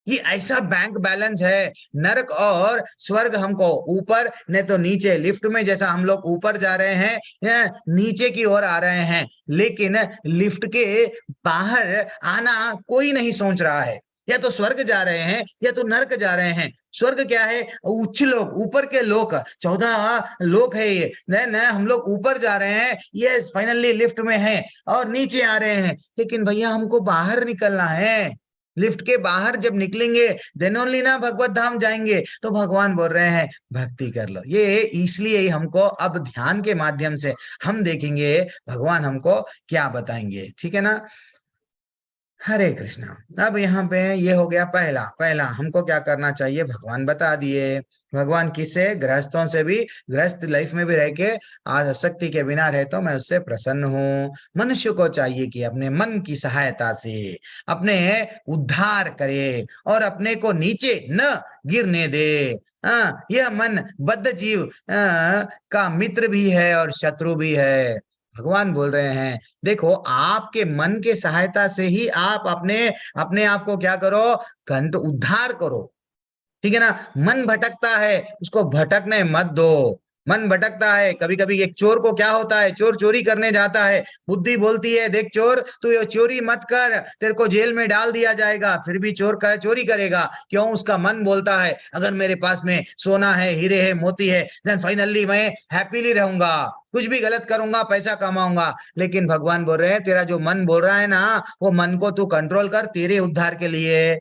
ये ऐसा बैंक बैलेंस है। नरक और स्वर्ग हमको ऊपर नहीं तो नीचे, लिफ्ट में जैसा हम लोग ऊपर जा रहे हैं या नीचे की ओर आ रहे हैं, लेकिन लिफ्ट के बाहर आना कोई नहीं सोच रहा है। या तो स्वर्ग जा रहे हैं या तो नरक जा रहे हैं। स्वर्ग क्या है, उच्च लोक, ऊपर के लोक, 14 लोक है ये, न हम लोग ऊपर जा रहे हैं, ये फाइनली लिफ्ट में है, और नीचे आ रहे हैं। लेकिन भैया हमको बाहर निकलना है, लिफ्ट के बाहर जब निकलेंगे देन ओनली ना भगवत धाम जाएंगे। तो भगवान बोल रहे हैं भक्ति कर लो। ये इसलिए हमको अब ध्यान के माध्यम से हम देखेंगे भगवान हमको क्या बताएंगे, ठीक है ना। हरे कृष्णा। अब यहाँ पे ये हो गया पहला हमको क्या करना चाहिए, भगवान बता दिए। भगवान किससे, गृहस्थों से भी, गृहस्थ लाइफ में भी रह के आसक्ति के बिना रहे तो मैं उससे प्रसन्न हूँ। मनुष्य को चाहिए कि अपने मन की सहायता से अपने उद्धार करे और अपने को नीचे न गिरने दे। यह मन बद्ध जीव का मित्र भी है और शत्रु भी है। भगवान बोल रहे हैं देखो, आपके मन के सहायता से ही आप अपने आप को क्या करो, उद्धार करो, ठीक है ना। मन भटकता है, उसको भटकने मत दो। मन भटकता है, कभी कभी एक चोर को क्या होता है, चोर चोरी करने जाता है, बुद्धि बोलती है देख चोर तू ये चोरी मत कर, तेरे को जेल में डाल दिया जाएगा, फिर भी चोरी करेगा। क्यों? उसका मन बोलता है अगर मेरे पास में सोना है, हीरे है, मोती है, देन फाइनली मैं हैप्पीली रहूंगा, कुछ भी गलत करूंगा, पैसा कमाऊंगा। लेकिन भगवान बोल रहे हैं तेरा जो मन बोल रहा है ना, वो मन को तू कंट्रोल कर, तेरे उद्धार के लिए।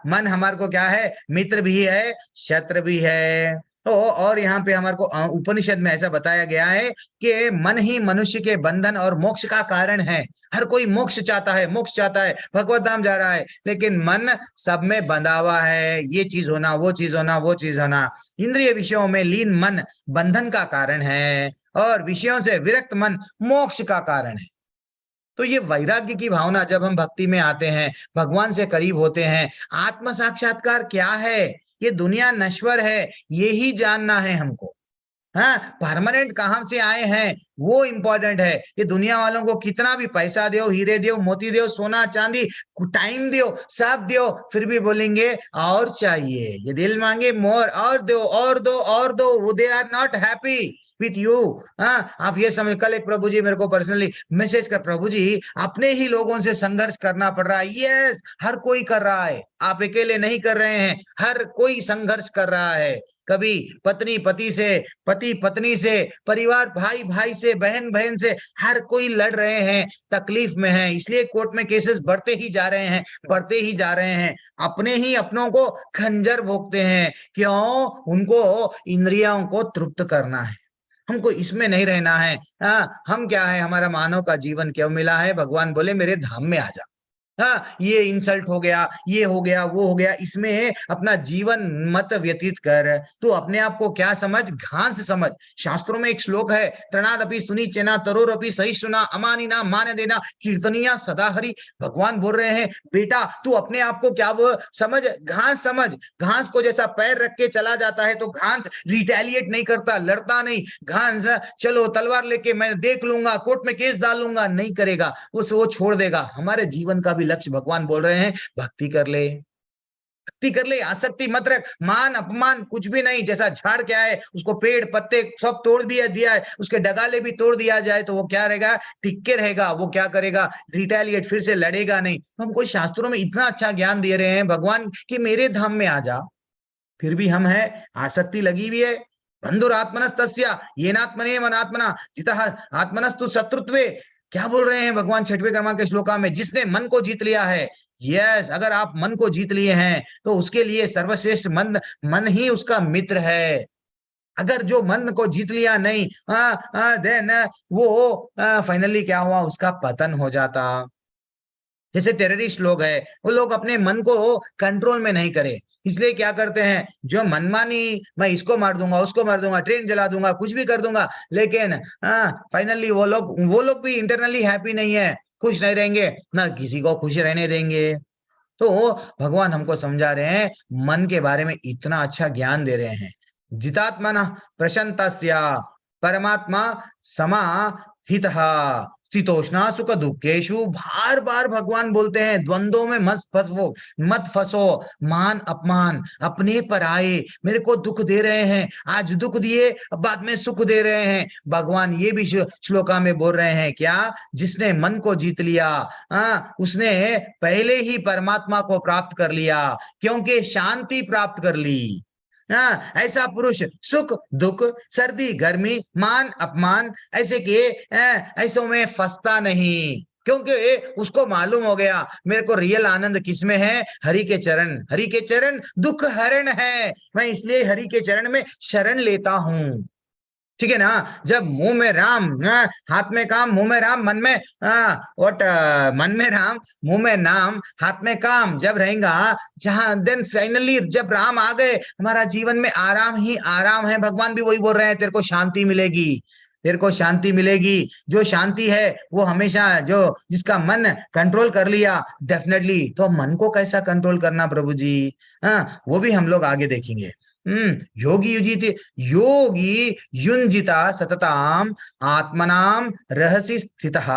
मन हमारे को क्या है, मित्र भी है, शत्रु भी है। तो और यहाँ पे हमारे को उपनिषद में ऐसा बताया गया है कि मन ही मनुष्य के बंधन और मोक्ष का कारण है। हर कोई मोक्ष चाहता है, मोक्ष चाहता है, भगवत धाम जा रहा है, लेकिन मन सब में बंधा हुआ है। ये चीज होना, वो चीज होना, वो चीज होना। इंद्रिय विषयों में लीन मन बंधन का कारण है और विषयों से विरक्त मन मोक्ष का कारण है। तो ये वैराग्य की भावना, जब हम भक्ति में आते हैं, भगवान से करीब होते हैं, आत्म साक्षात्कार क्या है, ये दुनिया नश्वर है, ये ही जानना है हमको। हाँ, परमानेंट कहां से आए हैं वो इंपॉर्टेंट है। ये दुनिया वालों को कितना भी पैसा दो, हीरे दो, मोती दो, सोना चांदी, टाइम दो, सब दो, फिर भी बोलेंगे और चाहिए। ये दिल मांगे मोर, और दो और दो और दो, वो they are not happy with you. हाँ, आप ये समझ, कल एक प्रभु जी मेरे को पर्सनली मैसेज कर, प्रभु जी अपने ही लोगों से संघर्ष करना पड़ रहा है। यस, हर कोई कर रहा है, आप अकेले नहीं कर रहे हैं, हर कोई संघर्ष कर रहा है। कभी पत्नी पति से, पति पत्नी से, परिवार भाई भाई से, बहन बहन से, हर कोई लड़ रहे हैं, तकलीफ में है। इसलिए कोर्ट में केसेस बढ़ते ही जा रहे हैं, बढ़ते ही जा रहे हैं। अपने ही अपनों को खंजर भोंकते हैं। क्यों? उनको इंद्रियों को तृप्त करना है, हमको इसमें नहीं रहना है। हम क्या है, हमारा मानव का जीवन क्यों मिला है? भगवान बोले मेरे धाम में आ जा। हाँ, ये इंसल्ट हो गया, ये हो गया, वो हो गया, इसमें अपना जीवन मत व्यतीत कर। तो अपने आप को क्या समझ? घास समझ। शास्त्रों में एक श्लोक है, तृणादपि सुनीचेना तरोरपि सहिष्णुना अमानिना मान देना कीर्तनिया सदा हरि। भगवान बोल रहे हैं बेटा तू अपने आप को क्या वो समझ, घास समझ। घास को जैसा पैर रख के चला जाता है तो घास रिटेलिएट नहीं करता, लड़ता नहीं। घास चलो तलवार लेके मैं देख लूंगा, कोर्ट में केस डालूंगा, नहीं करेगा, वो छोड़ देगा। हमारे जीवन का भी लक्ष्य भगवान बोल रहे हैं, भक्ति कर ले, भक्ति कर ले, आसक्ति मत रख। मान अपमान कुछ भी नहीं। जैसा झाड़ क्या है, उसको पेड़ पत्ते सब तोड़ दिया है, उसके डगाले भी तोड़ दिया जाए तो वो क्या रहेगा? टिक रहेगा। वो क्या करेगा? रिटेलिएट, फिर से लड़ेगा नहीं। तो हमको शास्त्रों में इतना अच्छा ज्ञान दे रहे हैं भगवान कि मेरे धाम में आ जा, फिर भी हम है, आसक्ति लगी हुई है। बंधुरात्मनस्तस्य येनात्मने मनात्मना जितः आत्मनस्तु शत्रुत्वे। क्या बोल रहे हैं भगवान 6वें क्रमांक के श्लोका में? जिसने मन को जीत लिया है। यस, अगर आप मन को जीत लिए हैं तो उसके लिए सर्वश्रेष्ठ मन ही उसका मित्र है। अगर जो मन को जीत लिया नहीं, देन वो फाइनली क्या हुआ? उसका पतन हो जाता। जैसे टेररिस्ट लोग है, वो लोग अपने मन को कंट्रोल में नहीं करे, इसलिए क्या करते हैं? जो मनमानी, मैं इसको मार दूंगा, उसको मार दूंगा, ट्रेन जला दूंगा, कुछ भी कर दूंगा, लेकिन फाइनली वो लोग भी इंटरनली हैप्पी नहीं है, खुश नहीं रहेंगे, ना किसी को खुश रहने देंगे। तो भगवान हमको समझा रहे हैं, मन के बारे में इतना अच्छा ज्ञान दे रहे हैं। जितात्मनः प्रशांतस्य परमात्मा समाहितः शीतोष्णा सुख दुखेशु। बार बार भगवान बोलते हैं द्वंद्वों में मत फंसो। मान अपमान अपने पर आए, मेरे को दुख दे रहे हैं, आज दुख दिए, बाद में सुख दे रहे हैं। भगवान ये भी श्लोका में बोल रहे हैं क्या? जिसने मन को जीत लिया, उसने पहले ही परमात्मा को प्राप्त कर लिया, क्योंकि शांति प्राप्त कर ली। ऐसा पुरुष सुख दुख, सर्दी गर्मी, मान अपमान ऐसे के ऐसों में फंसता नहीं, क्योंकि उसको मालूम हो गया मेरे को रियल आनंद किसमें है? हरि के चरण। हरि के चरण दुख हरण है, मैं इसलिए हरि के चरण में शरण लेता हूं। ठीक है ना? जब मुंह में राम, हाथ में काम, मुंह में राम, मन में मन में राम, मुंह में नाम, हाथ में काम जब रहेगा, जहां देन फाइनली जब राम आ गए, हमारा जीवन में आराम ही आराम है। भगवान भी वही बोल रहे हैं, तेरे को शांति मिलेगी, तेरे को शांति मिलेगी। जो शांति है वो हमेशा, जो जिसका मन कंट्रोल कर लिया डेफिनेटली। तो मन को कैसा कंट्रोल करना प्रभु जी, वो भी हम लोग आगे देखेंगे। योगी युंजिता सतताम आत्मनाम रहसि स्थितः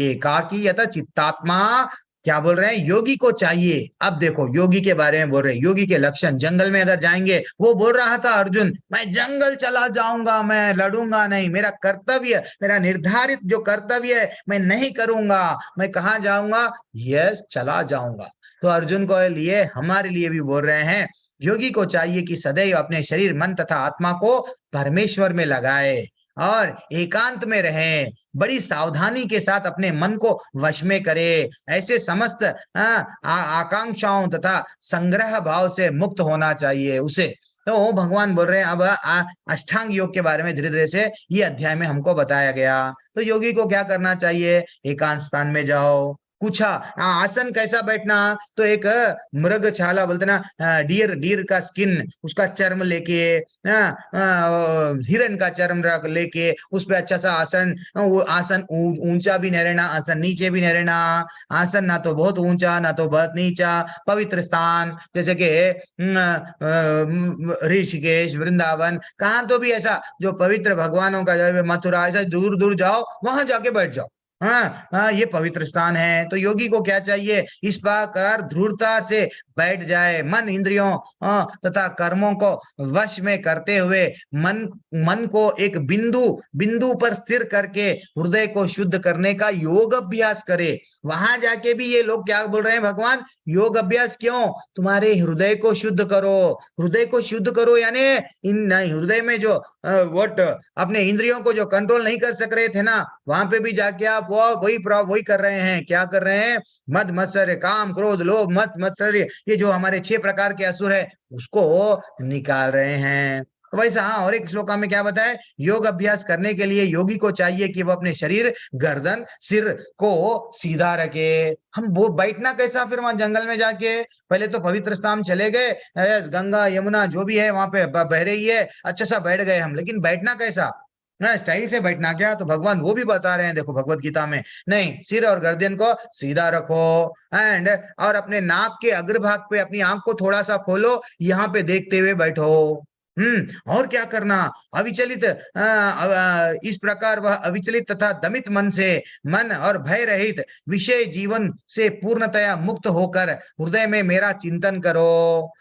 एकाकी यत चित्तात्मा। क्या बोल रहे हैं? योगी को चाहिए। अब देखो योगी के बारे में बोल रहे हैं, योगी के लक्षण। जंगल में अगर जाएंगे, वो बोल रहा था अर्जुन, मैं जंगल चला जाऊंगा, मैं लड़ूंगा नहीं, मेरा कर्तव्य, मेरा निर्धारित जो कर्तव्य है मैं नहीं करूंगा, मैं कहाँ जाऊंगा? यस, चला जाऊंगा। तो अर्जुन को लिए, हमारे लिए भी बोल रहे हैं, योगी को चाहिए कि सदैव अपने शरीर, मन तथा आत्मा को परमेश्वर में लगाए और एकांत में रहे, बड़ी सावधानी के साथ अपने मन को वश में करे। ऐसे समस्त आकांक्षाओं तथा संग्रह भाव से मुक्त होना चाहिए उसे। तो भगवान बोल रहे हैं अब अष्टांग योग के बारे में धीरे धीरे से ये अध्याय में हमको बताया गया। तो योगी को क्या करना चाहिए, एकांत स्थान में जाओ, कुछ आसन कैसा बैठना, तो एक मृग छाला बोलते ना, डियर का स्किन, उसका चर्म लेके, हिरन का चर्म रख लेके उस पे अच्छा सा आसन, वो आसन ऊंचा भी नहीं रहना, आसन नीचे भी नहीं रहना, आसन ना तो बहुत ऊंचा ना तो बहुत नीचा, पवित्र स्थान जैसे कि ऋषिकेश, वृंदावन, कहाँ तो भी ऐसा जो पवित्र भगवानों का, मथुरा, ऐसा दूर दूर जाओ, वहां जाके बैठ जाओ। हाँ, ये पवित्र स्थान है। तो योगी को क्या चाहिए, इस प्रकार दृढ़ता से बैठ जाए, मन इंद्रियों तथा कर्मों को वश में करते हुए मन को एक बिंदु पर स्थिर करके हृदय को शुद्ध करने का योग अभ्यास करे। वहां जाके भी ये लोग क्या बोल रहे हैं, भगवान योग अभ्यास क्यों, तुम्हारे हृदय को शुद्ध करो, हृदय को शुद्ध करो, यानी इन हृदय में जो अपने इंद्रियों को जो कंट्रोल नहीं कर सक रहे थे ना, वहां पे भी जाके आप वही कर रहे हैं। क्या कर रहे हैं, मद मत्सर्य, काम क्रोध लोभ मत मत्सर्य, ये जो हमारे 6 प्रकार के असुर है उसको निकाल रहे हैं। वैसा और एक श्लोका में क्या बताया, योग अभ्यास करने के लिए योगी को चाहिए कि वो अपने शरीर, गर्दन, सिर को सीधा रखे। हम वो बैठना कैसा फिर वहां जंगल में जाके, पहले तो पवित्र स्थान चले गए, गंगा यमुना जो भी है वहां पे बह रही है, अच्छा सा बैठ गए हम, लेकिन बैठना कैसा, स्टाइल से बैठना क्या, तो भगवान वो भी बता रहे हैं, देखो भगवत गीता में, नहीं, सिर और गर्दन को सीधा रखो, एंड और अपने नाक के अग्रभाग पे अपनी आंख को थोड़ा सा खोलो, यहाँ पे देखते हुए बैठो। और क्या करना, अविचलित, इस प्रकार वह अविचलित तथा दमित मन से, मन और भय रहित विषय जीवन से पूर्णतया मुक्त होकर हृदय में मेरा चिंतन करो,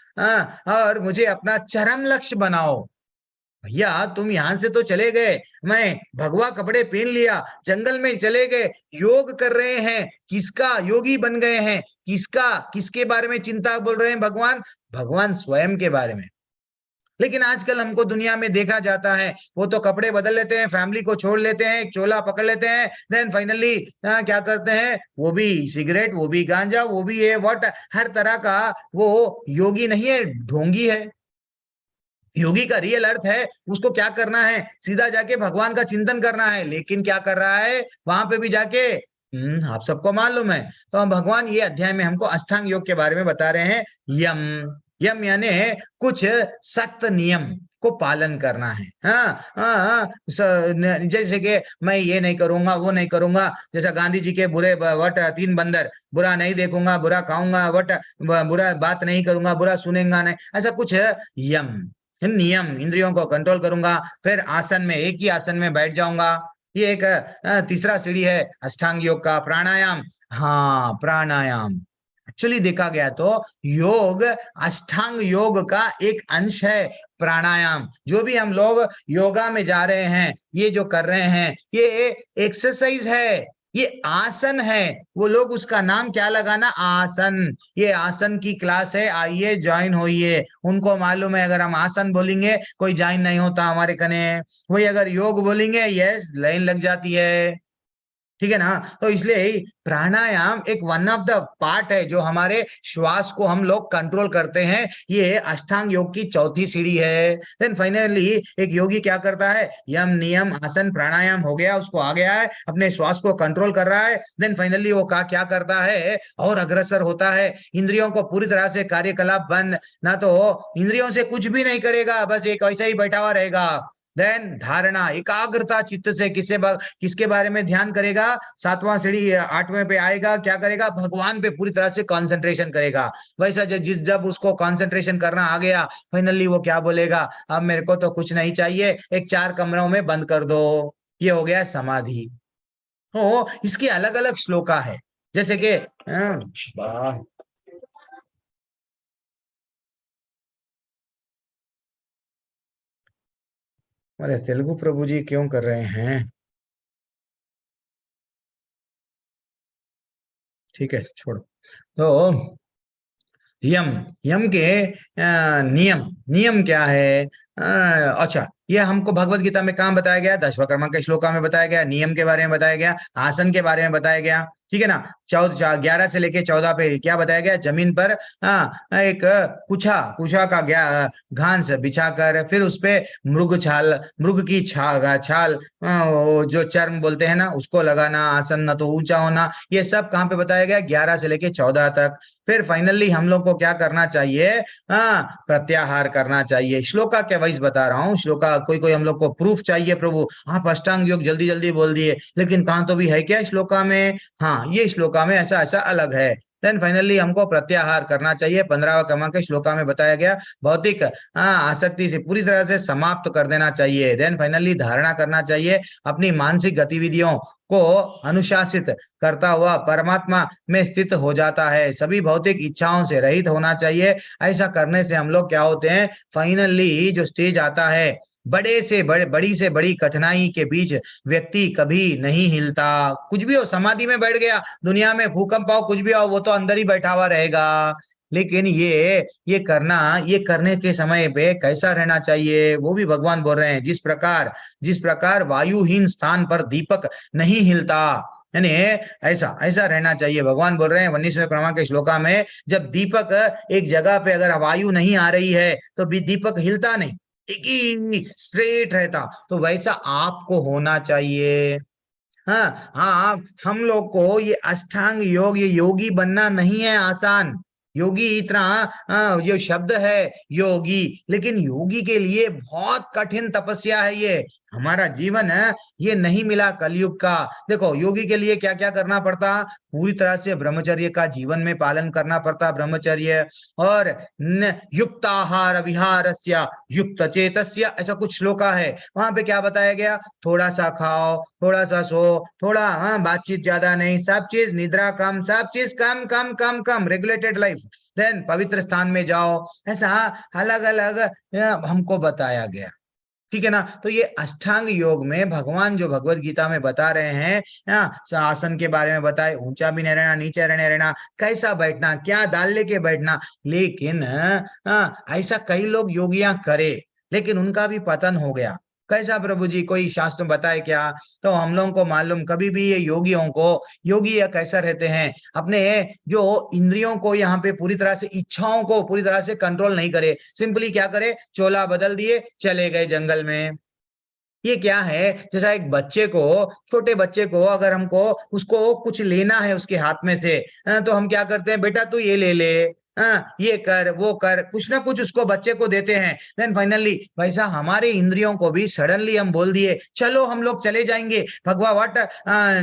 और मुझे अपना चरम लक्ष्य बनाओ। भैया तुम यहां से तो चले गए, मैं भगवा कपड़े पहन लिया, जंगल में चले गए, योग कर रहे हैं, किसका योगी बन गए हैं, किसके बारे में चिंता बोल रहे हैं भगवान, भगवान स्वयं के बारे में। लेकिन आजकल हमको दुनिया में देखा जाता है, वो तो कपड़े बदल लेते हैं, फैमिली को छोड़ लेते हैं, एक चोला पकड़ लेते हैं, देन फाइनली क्या करते हैं, वो भी सिगरेट, वो भी गांजा, वो भी ये हर तरह का, वो योगी नहीं है, ढोंगी है। योगी का रियल अर्थ है, उसको क्या करना है, सीधा जाके भगवान का चिंतन करना है। लेकिन क्या कर रहा है वहां पे भी जाके, आप सबको मालूम है। तो हम भगवान ये अध्याय में हमको अष्टांग योग के बारे में बता रहे हैं। यम यानी कुछ सख्त नियम को पालन करना है। हाँ, जैसे कि मैं ये नहीं करूंगा, वो नहीं करूंगा, जैसा गांधी जी के बुरे 3 बंदर, बुरा नहीं देखूंगा, बुरा खाऊंगा, बुरा बात नहीं करूंगा, बुरा सुनेगा नहीं, ऐसा कुछ नियम, इंद्रियों को कंट्रोल करूंगा, फिर आसन में, एक ही आसन में बैठ जाऊंगा। ये एक तीसरा सीढ़ी है अष्टांग योग का। प्राणायाम, हाँ प्राणायाम एक्चुअली देखा गया तो योग अष्टांग योग का एक अंश है। प्राणायाम जो भी हम लोग योगा में जा रहे हैं, ये जो कर रहे हैं, ये एक्सरसाइज है, ये आसन है। वो लोग उसका नाम क्या लगाना, आसन। ये आसन की क्लास है, आइए ज्वाइन होइए। उनको मालूम है अगर हम आसन बोलेंगे कोई ज्वाइन नहीं होता हमारे कने, वही अगर योग बोलेंगे यस लाइन लग जाती है, ठीक है ना। तो इसलिए प्राणायाम एक वन ऑफ द पार्ट है जो हमारे श्वास को हम लोग कंट्रोल करते हैं। ये अष्टांग योग की चौथी सीढ़ी है। देन फाइनली एक योगी क्या करता है, यम नियम आसन प्राणायाम हो गया, उसको आ गया है, अपने श्वास को कंट्रोल कर रहा है। देन फाइनली वो क्या करता है, और अग्रसर होता है, इंद्रियों को पूरी तरह से कार्यकलाप बंद, ना तो इंद्रियों से कुछ भी नहीं करेगा, बस एक ऐसा ही बैठा हुआ रहेगा। देन धारणा, एकाग्रता चित्त से किसके बारे में ध्यान करेगा, 7वां सीढ़ी 8वें पे आएगा, क्या करेगा, भगवान पे पूरी तरह से कंसंट्रेशन करेगा। वैसा जब उसको कंसंट्रेशन करना आ गया, फाइनली वो क्या बोलेगा, अब मेरे को तो कुछ नहीं चाहिए, एक 4 कमरों में बंद कर दो। ये हो गया समाधि। हो इसके अलग अलग श्लोका है, जैसे कि अरे तेलुगु प्रभु जी क्यों कर रहे हैं, ठीक है छोड़ो। तो यम के नियम क्या है, अच्छा, ये हमको भगवत गीता में कहाँ बताया गया? 10वें क्रमांक के श्लोका में बताया गया, नियम के बारे में बताया गया, आसन के बारे में बताया गया, ठीक है ना। 11 से लेके 14 पे क्या बताया गया? जमीन पर एक कुछा का घास बिछाकर, फिर उसपे मृग की छाल वो जो चर्म बोलते हैं ना, उसको लगाना, आसन न तो ऊंचा होना, ये सब कहाँ पे बताया गया? 11 से लेके 14 तक। फिर फाइनली हम लोग को क्या करना चाहिए? प्रत्याहार करना चाहिए। श्लोका के वाइज बता रहा हूँ, श्लोका कोई कोई हम लोग को प्रूफ चाहिए, प्रभु आप अष्टांग योग जल्दी जल्दी बोल दिए, लेकिन कहाँ तो भी है क्या श्लोका में? हाँ, ये श्लोका में ऐसा ऐसा अलग है। देन फाइनली हमको प्रत्याहार करना चाहिए। 15वें क्रमांक के श्लोका में बताया गया भौतिक आसक्ति से पूरी तरह से समाप्त कर देना चाहिए। देन फाइनली धारणा करना चाहिए, अपनी मानसिक गतिविधियों को अनुशासित करता हुआ परमात्मा में स्थित हो जाता है, सभी भौतिक इच्छाओं से रहित होना चाहिए। ऐसा करने से हम लोग क्या होते हैं? फाइनली जो स्टेज आता है, बड़ी से बड़ी कठिनाई के बीच व्यक्ति कभी नहीं हिलता। कुछ भी हो, समाधि में बैठ गया, दुनिया में भूकंप आओ, कुछ भी आओ, वो तो अंदर ही बैठा हुआ रहेगा। लेकिन ये करने के समय पे कैसा रहना चाहिए, वो भी भगवान बोल रहे हैं। जिस प्रकार वायुहीन स्थान पर दीपक नहीं हिलता, यानी ऐसा ऐसा रहना चाहिए। भगवान बोल रहे हैं 19वें क्रमांक के श्लोका में, जब दीपक एक जगह पे अगर वायु नहीं आ रही है तो भी दीपक हिलता नहीं, एक ही स्ट्रेट रहता। तो वैसा आपको होना चाहिए। हाँ हाँ, हम लोग को ये अष्टांग योग, ये योगी बनना नहीं है आसान। योगी इतना जो शब्द है योगी, लेकिन योगी के लिए बहुत कठिन तपस्या है ये। हमारा जीवन है ये नहीं मिला कलयुग का। देखो योगी के लिए क्या क्या करना पड़ता? पूरी तरह से ब्रह्मचर्य का जीवन में पालन करना पड़ता, ब्रह्मचर्य और युक्ताहार विहारस्य युक्त चेतस्य, ऐसा कुछ श्लोका है। वहां पे क्या बताया गया? थोड़ा सा खाओ, थोड़ा सा सो, थोड़ा बातचीत ज्यादा नहीं, सब चीज निद्रा कम, सब चीज कम कम कम कम, रेगुलेटेड लाइफ। देन पवित्र स्थान में जाओ, ऐसा अलग अलग हमको बताया गया, ठीक है ना। तो ये अष्टांग योग में भगवान जो भगवत गीता में बता रहे हैं, आसन के बारे में बताए, ऊंचा भी नहीं रहना, नीचे रहना, कैसा बैठना, क्या डाल लेके बैठना। लेकिन ऐसा कई लोग योगियां करे, लेकिन उनका भी पतन हो गया। कैसा प्रभु जी, कोई शास्त्र बताए क्या? तो हम लोगों को मालूम, कभी भी ये योगी या कैसा रहते हैं, अपने जो इंद्रियों को यहाँ पे पूरी तरह से, इच्छाओं को पूरी तरह से कंट्रोल नहीं करे। सिंपली क्या करे? चोला बदल दिए, चले गए जंगल में। ये क्या है? जैसा एक बच्चे को, छोटे बच्चे को अगर हमको उसको कुछ लेना है उसके हाथ में से, तो हम क्या करते हैं? बेटा तू ये ले ले, ये कर, वो कर, कुछ ना कुछ उसको बच्चे को देते हैं। देन फाइनली वैसा हमारे इंद्रियों को भी सडनली हम बोल दिए चलो हम लोग चले जाएंगे भगवा वट,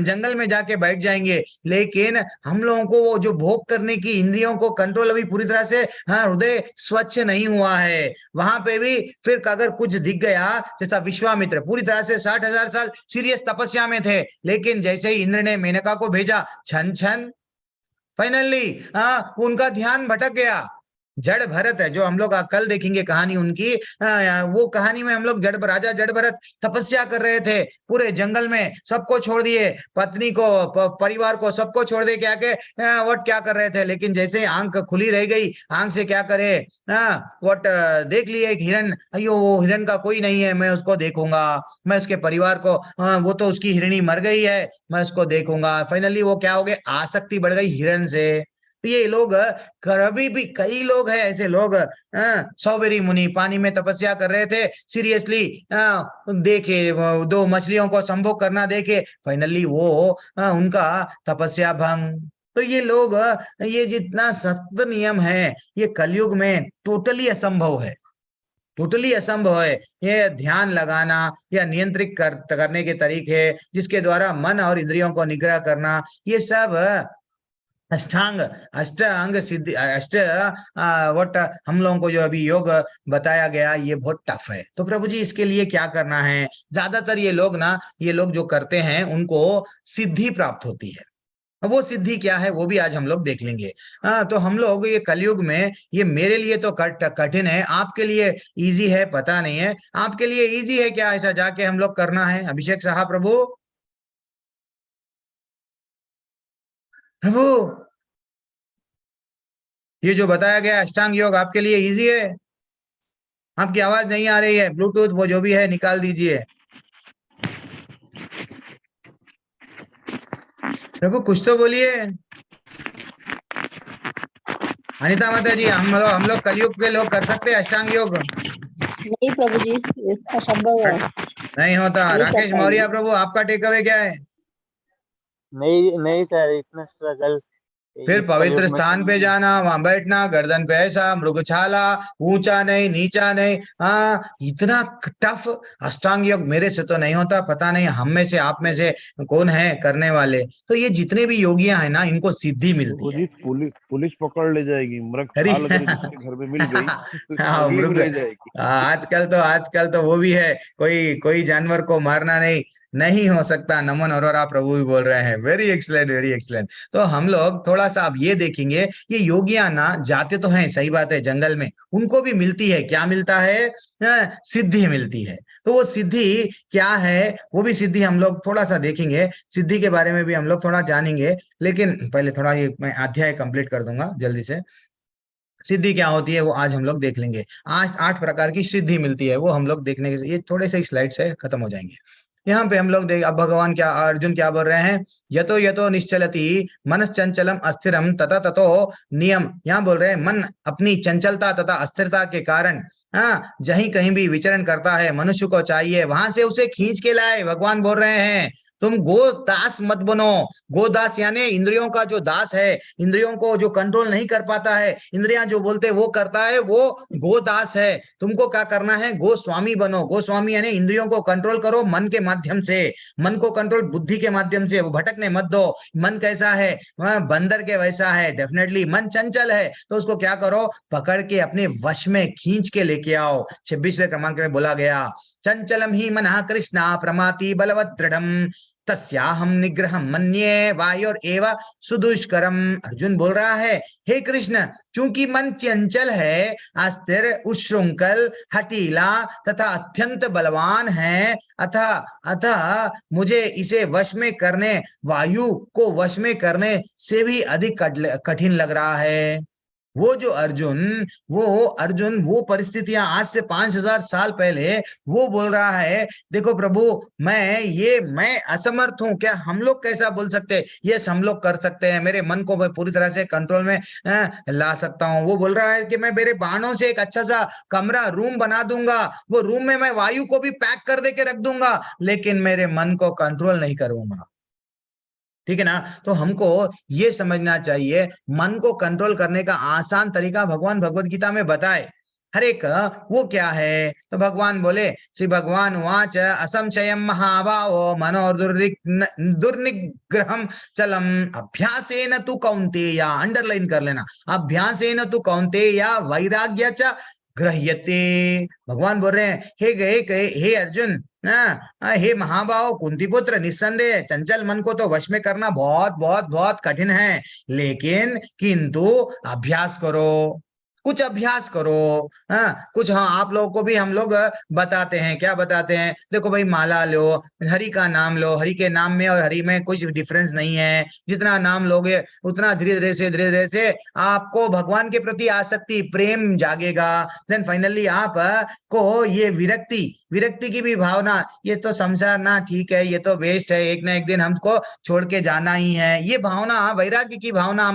जंगल में जाके बैठ जाएंगे। लेकिन हम लोगों को वो जो भोग करने की इंद्रियों को कंट्रोल अभी पूरी तरह से, हृदय स्वच्छ नहीं हुआ है। वहां पे भी फिर अगर कुछ दिख गया, जैसा विश्वामित्र पूरी तरह से 60,000 साल सीरियस तपस्या में थे, लेकिन जैसे ही इंद्र ने मेनका को भेजा, छन छन फाइनली उनका ध्यान भटक गया। जड़ भरत है, जो हम लोग कल देखेंगे कहानी उनकी, वो कहानी में हम लोग राजा जड़ भरत तपस्या कर रहे थे पूरे जंगल में, सबको छोड़ दिए, पत्नी को, परिवार को, सबको छोड़ दे के आके वट क्या कर रहे थे। लेकिन जैसे ही आंख खुली रह गई, आंख से क्या करे, वट देख लिए एक हिरन, अयो वो हिरन का कोई नहीं है, मैं उसको देखूंगा, मैं उसके परिवार को, वो तो उसकी हिरणी मर गई है, मैं उसको देखूंगा। फाइनली वो क्या हो गए? आसक्ति बढ़ गई हिरन से। तो ये लोग कभी भी, कई लोग हैं ऐसे लोग, सौबेरी मुनि पानी में तपस्या कर रहे थे, सीरियसली देखे दो मछलियों को संभोग करना देखे, फाइनली वो उनका तपस्या भंग। तो ये लोग, ये जितना सख्त नियम है, ये कलयुग में टोटली असंभव है, टोटली असंभव है। ये ध्यान लगाना या नियंत्रित करने के तरीके, जिसके द्वारा मन और इंद्रियों को निग्रह करना, ये सब अष्टांग सिद्धि, वट हम लोगों को जो अभी योग बताया गया, ये बहुत टफ है। तो प्रभु जी इसके लिए क्या करना है? ज्यादातर ये लोग जो करते हैं उनको सिद्धि प्राप्त होती है। वो सिद्धि क्या है वो भी आज हम लोग देख लेंगे। तो हम लोग ये कलयुग में, ये मेरे लिए तो कठिन है, आपके लिए इजी है पता नहीं है। आपके लिए इजी है क्या ऐसा जाके हम लोग करना है? अभिषेक साहब, प्रभु प्रभु ये जो बताया गया अष्टांग योग आपके लिए इजी है? आपकी आवाज नहीं आ रही है, ब्लूटूथ वो जो भी है निकाल दीजिए। प्रभु कुछ तो बोलिए। अनिता माता जी, हम लोग कलयुग के लोग कर सकते हैं अष्टांग योग? नहीं प्रभु जी, असंभव है, नहीं होता। नहीं कर राकेश मौर्य पाएंगे। प्रभु, आपका टेक अवे क्या है? नहीं नहीं सर, इतना स्ट्रगल फिर इस पवित्र कलयुग में तो स्थान पे नहीं है। जाना, वहां बैठना, गर्दन पे ऐसा मृगछाला, ऊंचा नहीं नीचा नहीं, हाँ इतना टफ अष्टांग योग मेरे से तो नहीं होता। पता नहीं हम में से आप में से कौन है करने वाले। तो ये जितने भी योगियां हैं ना, इनको सिद्धि मिलती वो है। जी पुलिस पुलिस पकड़ ले जाएगी, मृग अरे छाल अगर किसी के घर में मिल गई तो हाँ स्मगलिंग में मृग, ले जाएगी। आजकल तो वो भी है, कोई कोई जानवर को मारना नहीं हो सकता। नमन अरोरा प्रभु भी बोल रहे हैं, वेरी एक्सलेंट वेरी एक्सलेंट। तो हम लोग थोड़ा सा अब ये देखेंगे, ये योगियां ना जाते तो हैं, सही बात है, जंगल में उनको भी मिलती है, क्या मिलता है? सिद्धि मिलती है। तो वो सिद्धि क्या है? वो भी सिद्धि हम लोग थोड़ा सा देखेंगे, सिद्धि के बारे में भी हम लोग थोड़ा जानेंगे। लेकिन पहले थोड़ा ये मैं अध्याय कंप्लीट कर दूंगा जल्दी से। सिद्धि क्या होती है वो आज हम लोग देख लेंगे। आज 8 प्रकार की सिद्धि मिलती है, वो हम लोग देखने के, ये थोड़े से स्लाइड से खत्म हो जाएंगे। यहाँ पे हम लोग देख, अब भगवान क्या, अर्जुन क्या बोल रहे हैं? यतो यतो निश्चलति मनश्चंचलम अस्थिरम तथा ततो नियम। यहाँ बोल रहे हैं मन अपनी चंचलता तथा अस्थिरता के कारण, हाँ, जहीं कहीं भी विचरण करता है, मनुष्य को चाहिए वहां से उसे खींच के लाए। भगवान बोल रहे हैं तुम गोदास मत बनो। गोदास यानी इंद्रियों का जो दास है, इंद्रियों को जो कंट्रोल नहीं कर पाता है, इंद्रियां जो बोलते वो करता है, वो गोदास है। तुमको क्या करना है? गोस्वामी बनो। गोस्वामी यानी इंद्रियों को कंट्रोल करो मन के माध्यम से, मन को कंट्रोल बुद्धि के माध्यम से, वो भटकने मत दो। मन कैसा है? बंदर के वैसा है, डेफिनेटली मन चंचल है, तो उसको क्या करो? पकड़ के अपने वश में खींच के लेके आओ। 26वें क्रमांक में बोला गया, चंचलम ही मनः कृष्णा प्रमाति बलवत् दृढ़म् तस्याहम निग्रहम मन्ये वायोर एव सुदुष्करम। अर्जुन बोल रहा है, हे कृष्ण, चूंकि मन चंचल है, अस्थिर, उच्छृंखल, हठीला तथा अत्यंत बलवान है, अतः मुझे इसे वश में करने, वायु को वश में करने से भी अधिक कठिन लग रहा है। वो अर्जुन वो परिस्थितियां आज से 5000 साल पहले वो बोल रहा है, देखो प्रभु मैं असमर्थ हूं। क्या हम लोग कैसा बोल सकते हैं? यस, हम लोग कर सकते हैं, मेरे मन को मैं पूरी तरह से कंट्रोल में ला सकता हूं। वो बोल रहा है कि मैं मेरे बाणों से एक अच्छा सा कमरा रूम बना दूंगा, वो रूम में मैं वायु को भी पैक कर दे के रख दूंगा, लेकिन मेरे मन को कंट्रोल नहीं करूंगा। ठीक है ना? तो हमको ये समझना चाहिए, मन को कंट्रोल करने का आसान तरीका भगवान भगवत गीता में बताए हर एक। वो क्या है? तो भगवान बोले, श्री भगवान वाच असंशयम महाभावो मनो दुर्निग्रहम चलम अभ्यासेन तु कौन्तेय। अंडरलाइन कर लेना, अभ्यासेन तु कौन्तेय वैराग्य च गृह्यते। भगवान बोल रहे हैं, हे अर्जुन, हे महाभाव कुंती पुत्र, निस्संदेह चंचल मन को तो वश में करना बहुत बहुत बहुत कठिन है, लेकिन किंतु अभ्यास करो, कुछ अभ्यास करो। कुछ, आप लोगों को भी हम लोग बताते हैं। क्या बताते हैं? देखो भाई, माला लो, हरि का नाम लो, हरि के नाम में और हरि में कुछ डिफरेंस नहीं है। जितना नाम लोगे उतना धीरे धीरे से आपको भगवान के प्रति आसक्ति, प्रेम जागेगा। देन फाइनली आप को ये विरक्ति की भी भावना, ये तो संसार ना ठीक है, ये तो वेस्ट है, एक ना एक दिन हमको छोड़ के जाना ही है, ये भावना, वैराग्य की भावना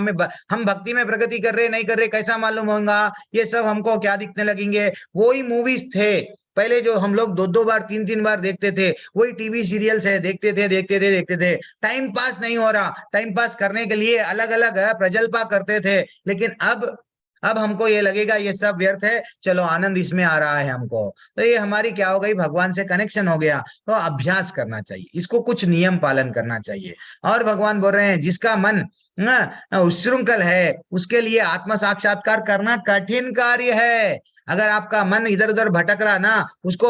हम भक्ति में प्रगति कर रहे नहीं कर रहे कैसा मालूम होगा? ये सब हमको क्या दिखने लगेंगे? वही मूवीज थे पहले जो हम लोग 2 बार 3 बार देखते थे, वही टीवी सीरियल्स है, देखते थे। टाइम पास नहीं हो रहा, टाइम पास करने के लिए अलग अलग प्रजल्पा करते थे, लेकिन अब हमको ये लगेगा ये सब व्यर्थ है, चलो आनंद इसमें आ रहा है हमको। तो ये हमारी क्या हो गई? भगवान से कनेक्शन हो गया। तो अभ्यास करना चाहिए, इसको कुछ नियम पालन करना चाहिए। और भगवान बोल रहे हैं, जिसका मन उच्छृंखल है उसके लिए आत्म साक्षात्कार करना कठिन कार्य है। अगर आपका मन इधर उधर भटक रहा ना, उसको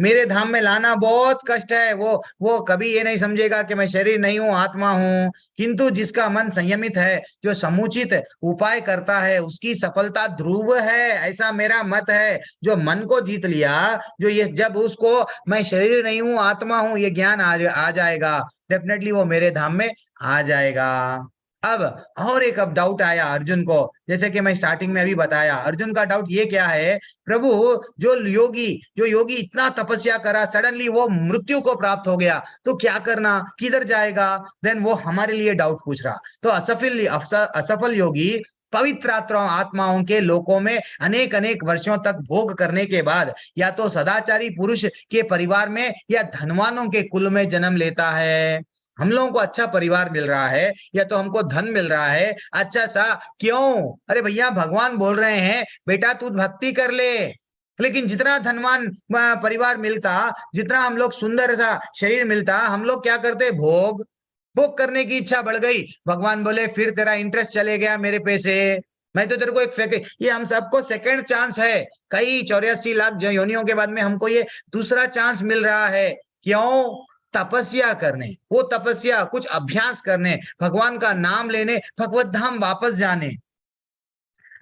मेरे धाम में लाना बहुत कष्ट है। वो कभी ये नहीं समझेगा कि मैं शरीर नहीं हूँ, आत्मा हूँ। किंतु जिसका मन संयमित है, जो समुचित उपाय करता है, उसकी सफलता ध्रुव है, ऐसा मेरा मत है। जो मन को जीत लिया, जो ये जब उसको मैं शरीर नहीं हूँ, आत्मा हूँ, ये ज्ञान आ जाएगा, डेफिनेटली वो मेरे धाम में आ जाएगा। अब और एक अब डाउट आया अर्जुन को, जैसे कि मैं स्टार्टिंग में अभी बताया, अर्जुन का डाउट ये क्या है, प्रभु जो योगी इतना तपस्या करा, सडनली वो मृत्यु को प्राप्त हो गया, तो क्या करना, किधर जाएगा? देन वो हमारे लिए डाउट पूछ रहा। तो असफल योगी पवित्र आत्माओं के लोकों में अनेक अनेक वर्षों तक भोग करने के बाद या तो सदाचारी पुरुष के परिवार में या धनवानों के कुल में जन्म लेता है। हम लोगों को अच्छा परिवार मिल रहा है या तो हमको धन मिल रहा है अच्छा सा, क्यों? अरे भैया भगवान बोल रहे हैं बेटा तू भक्ति कर ले, लेकिन जितना धनवान परिवार मिलता, जितना हम लोग सुंदर सा शरीर मिलता, हम लोग क्या करते, भोग करने की इच्छा बढ़ गई। भगवान बोले फिर तेरा इंटरेस्ट चले गया मेरे पे से, मैं तो तेरे को ये हम सबको सेकंड चांस है, कई 84 लाख योनियों के बाद में हमको ये दूसरा चांस मिल रहा है। क्यों? तपस्या करने, वो तपस्या कुछ अभ्यास करने, भगवान का नाम लेने, भगवत धाम वापस जाने।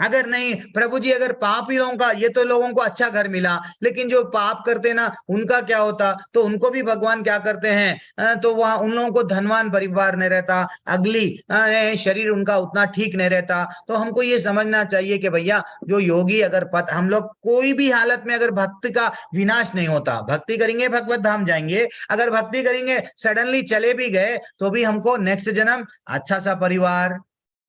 अगर नहीं प्रभु जी, अगर पापियों का, ये तो लोगों को अच्छा घर मिला, लेकिन जो पाप करते ना उनका क्या होता? तो उनको भी भगवान क्या करते हैं, तो वहां उन लोगों को धनवान परिवार नहीं रहता, अगली शरीर उनका उतना ठीक नहीं रहता। तो हमको ये समझना चाहिए कि भैया जो योगी, अगर हम लोग कोई भी हालत में अगर भक्ति का विनाश नहीं होता, भक्ति करेंगे भगवत धाम जाएंगे, अगर भक्ति करेंगे सडनली चले भी गए तो भी हमको नेक्स्ट जन्म अच्छा सा परिवार,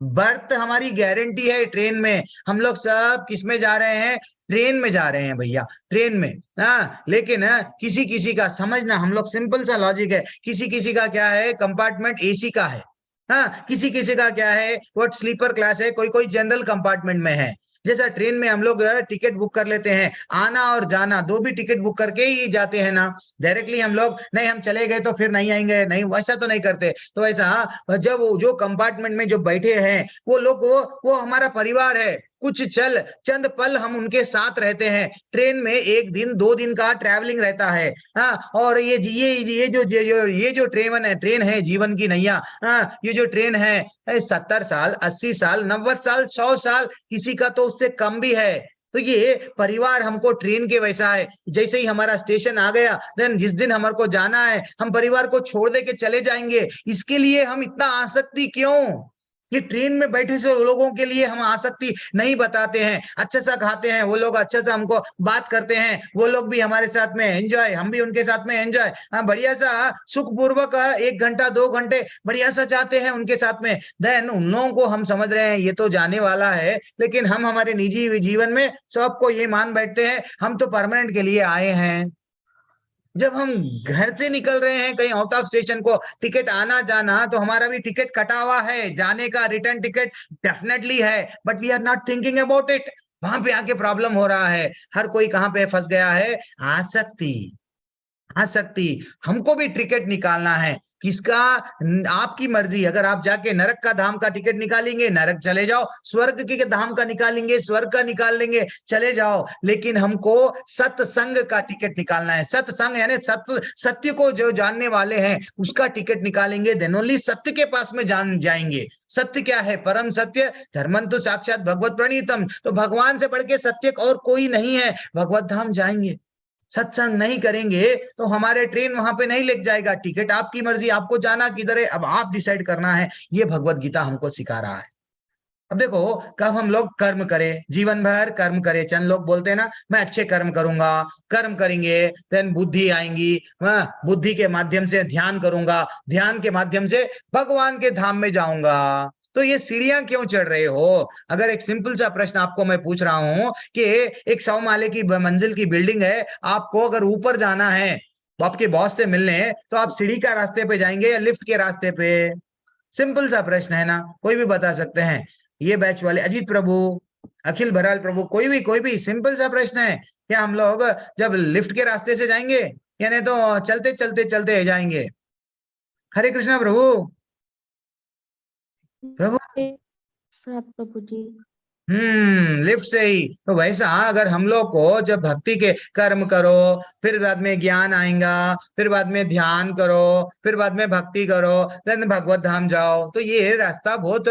बर्थ हमारी गारंटी है। ट्रेन में हम लोग सब किस में जा रहे हैं? ट्रेन में जा रहे हैं भैया, ट्रेन में। हाँ, लेकिन किसी किसी का समझना, हम लोग सिंपल सा लॉजिक है, किसी किसी का क्या है, कंपार्टमेंट एसी का है, हाँ, किसी किसी का क्या है वो स्लीपर क्लास है, कोई कोई जनरल कंपार्टमेंट में है। जैसा ट्रेन में हम लोग टिकट बुक कर लेते हैं, आना और जाना दो भी टिकट बुक करके ही जाते हैं ना, डायरेक्टली हम लोग नहीं, हम चले गए तो फिर नहीं आएंगे, नहीं वैसा तो नहीं करते। तो ऐसा जब जो कंपार्टमेंट में जो बैठे हैं वो लोग, वो हमारा परिवार है, कुछ चंद पल हम उनके साथ रहते हैं। ट्रेन में 1 दिन 2 दिन का ट्रैवलिंग रहता है, हाँ, और ये जो ट्रेन है जीवन की नैया, हाँ, ये जो ट्रेन है 70 साल 80 साल 90 साल 100 साल, किसी का तो उससे कम भी है। तो ये परिवार हमको ट्रेन के वैसा है, जैसे ही हमारा स्टेशन आ गया, देन जिस दिन हमारे को जाना है हम परिवार को छोड़ दे के चले जाएंगे। इसके लिए हम इतना आसक्ति क्यों? ये ट्रेन में बैठे से लोगों के लिए हम आसक्ति नहीं बताते हैं, अच्छा सा खाते हैं वो लोग, अच्छा सा हमको बात करते हैं वो लोग भी हमारे साथ में एंजॉय, हम भी उनके साथ में एंजॉय, हाँ, बढ़िया सा सुखपूर्वक 1 घंटा 2 घंटे बढ़िया सा चाहते हैं उनके साथ में। देन उन लोगों को हम समझ रहे हैं ये तो जाने वाला है, लेकिन हम हमारे निजी जीवन में सबको ये मान बैठते हैं हम तो परमानेंट के लिए आए हैं। जब हम घर से निकल रहे हैं कहीं आउट ऑफ स्टेशन को, टिकट आना जाना, तो हमारा भी टिकट कटा हुआ है, जाने का रिटर्न टिकट डेफिनेटली है, but we are not thinking about it. वहां पे आके प्रॉब्लम हो रहा है। हर कोई कहां पे फंस गया है? आसक्ति। हमको भी टिकट निकालना है, किसका? आपकी मर्जी। अगर आप जाके नरक का धाम का टिकट निकालेंगे, नरक चले जाओ, स्वर्ग के धाम का निकालेंगे, स्वर्ग का निकाल लेंगे, चले जाओ, लेकिन हमको सत्संग का टिकट निकालना है। सत्संग यानी सत्य को जो जानने वाले हैं उसका टिकट निकालेंगे, देन ओनली सत्य के पास में जान जाएंगे। सत्य क्या है? परम सत्य धर्मंतु साक्षात भगवत प्रणीतम। तो भगवान से बढ़ के सत्य और कोई नहीं है, भगवत धाम जाएंगे। सत्संग नहीं करेंगे तो हमारे ट्रेन वहां पे नहीं लेके जाएगा। टिकट आपकी मर्जी, आपको जाना किधर है अब आप डिसाइड करना है। ये भगवत गीता हमको सिखा रहा है। अब देखो, कब हम लोग कर्म करें, जीवन भर कर्म करें। चंद लोग बोलते हैं ना, मैं अच्छे कर्म करूंगा, कर्म करेंगे देन बुद्धि आएंगी, बुद्धि के माध्यम से ध्यान करूंगा, ध्यान के माध्यम से भगवान के धाम में जाऊंगा। तो ये सीढ़ियां क्यों चढ़ रहे हो? अगर एक सिंपल सा प्रश्न आपको मैं पूछ रहा हूं कि एक 100 माले की मंजिल की बिल्डिंग है, आपको अगर ऊपर जाना है तो आपके बॉस से मिलने, तो आप सीढ़ी का रास्ते पे जाएंगे या लिफ्ट के रास्ते पे? सिंपल सा प्रश्न है ना, कोई भी बता सकते हैं। ये बैच वाले अजीत प्रभु, अखिल भराल प्रभु, कोई भी सिंपल सा प्रश्न है, क्या हम लोग जब लिफ्ट के रास्ते से जाएंगे या नहीं तो चलते चलते चलते जाएंगे? हरे कृष्णा प्रभु। प्रभु साथ प्रभु जी। लिफ्ट से ही। तो वैसा अगर हम लोग को जब भक्ति के कर्म करो, फिर बाद में ज्ञान आएगा, फिर बाद में ध्यान करो, फिर बाद में भक्ति करो, देन भगवत धाम जाओ, तो ये रास्ता बहुत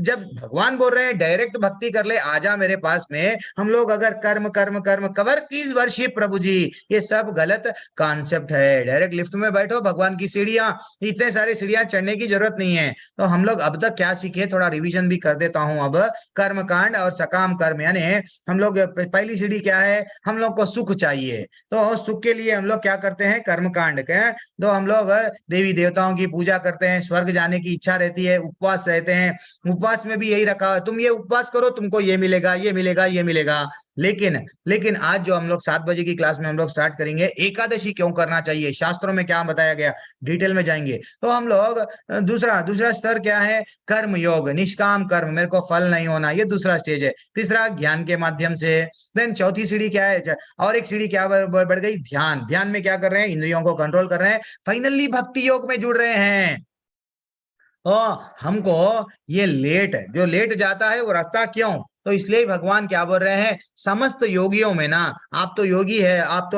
जब भगवान बोल रहे हैं डायरेक्ट भक्ति कर ले, आजा मेरे पास में, हम लोग अगर कर्म कर्म कर्म कवर 30 वर्षीय प्रभु जी, ये सब गलत कॉन्सेप्ट है। डायरेक्ट लिफ्ट में बैठो, भगवान की सीढ़ियां, इतने सारे सीढ़ियां चढ़ने की जरूरत नहीं है। तो हम लोग अब तक क्या सीखे, थोड़ा रिवीजन भी कर देता हूं। अब कर्म कांड और सकाम कर्म, यानी हम लोग पहली सीढ़ी क्या है, हम लोग को सुख चाहिए, तो सुख के लिए हम लोग क्या करते हैं, कर्म कांड के। तो हम लोग देवी देवताओं की पूजा करते हैं, स्वर्ग जाने की इच्छा रहती है, उपवास रहते हैं, उपवास में भी यही रखा है, तुम ये उपवास करो तुमको ये मिलेगा ये मिलेगा ये मिलेगा। लेकिन आज जो हम लोग 7 बजे की क्लास में हम लोग स्टार्ट करेंगे, एकादशी क्यों करना चाहिए, शास्त्रों में क्या बताया गया, डिटेल में जाएंगे। तो हम लोग दूसरा स्तर क्या है, कर्म योग, निष्काम कर्म, मेरे को फल नहीं होना, ये दूसरा स्टेज है। तीसरा ज्ञान के माध्यम से। देन चौथी सीढ़ी क्या है, और एक सीढ़ी क्या बढ़ गई, ध्यान। ध्यान में क्या कर रहे हैं, इंद्रियों को कंट्रोल कर रहे हैं, फाइनली भक्ति योग में जुड़ रहे हैं। हमको ये जो लेट जाता है वो रास्ता क्यों, तो इसलिए भगवान क्या बोल रहे हैं, समस्त योगियों में ना, आप तो योगी है, आप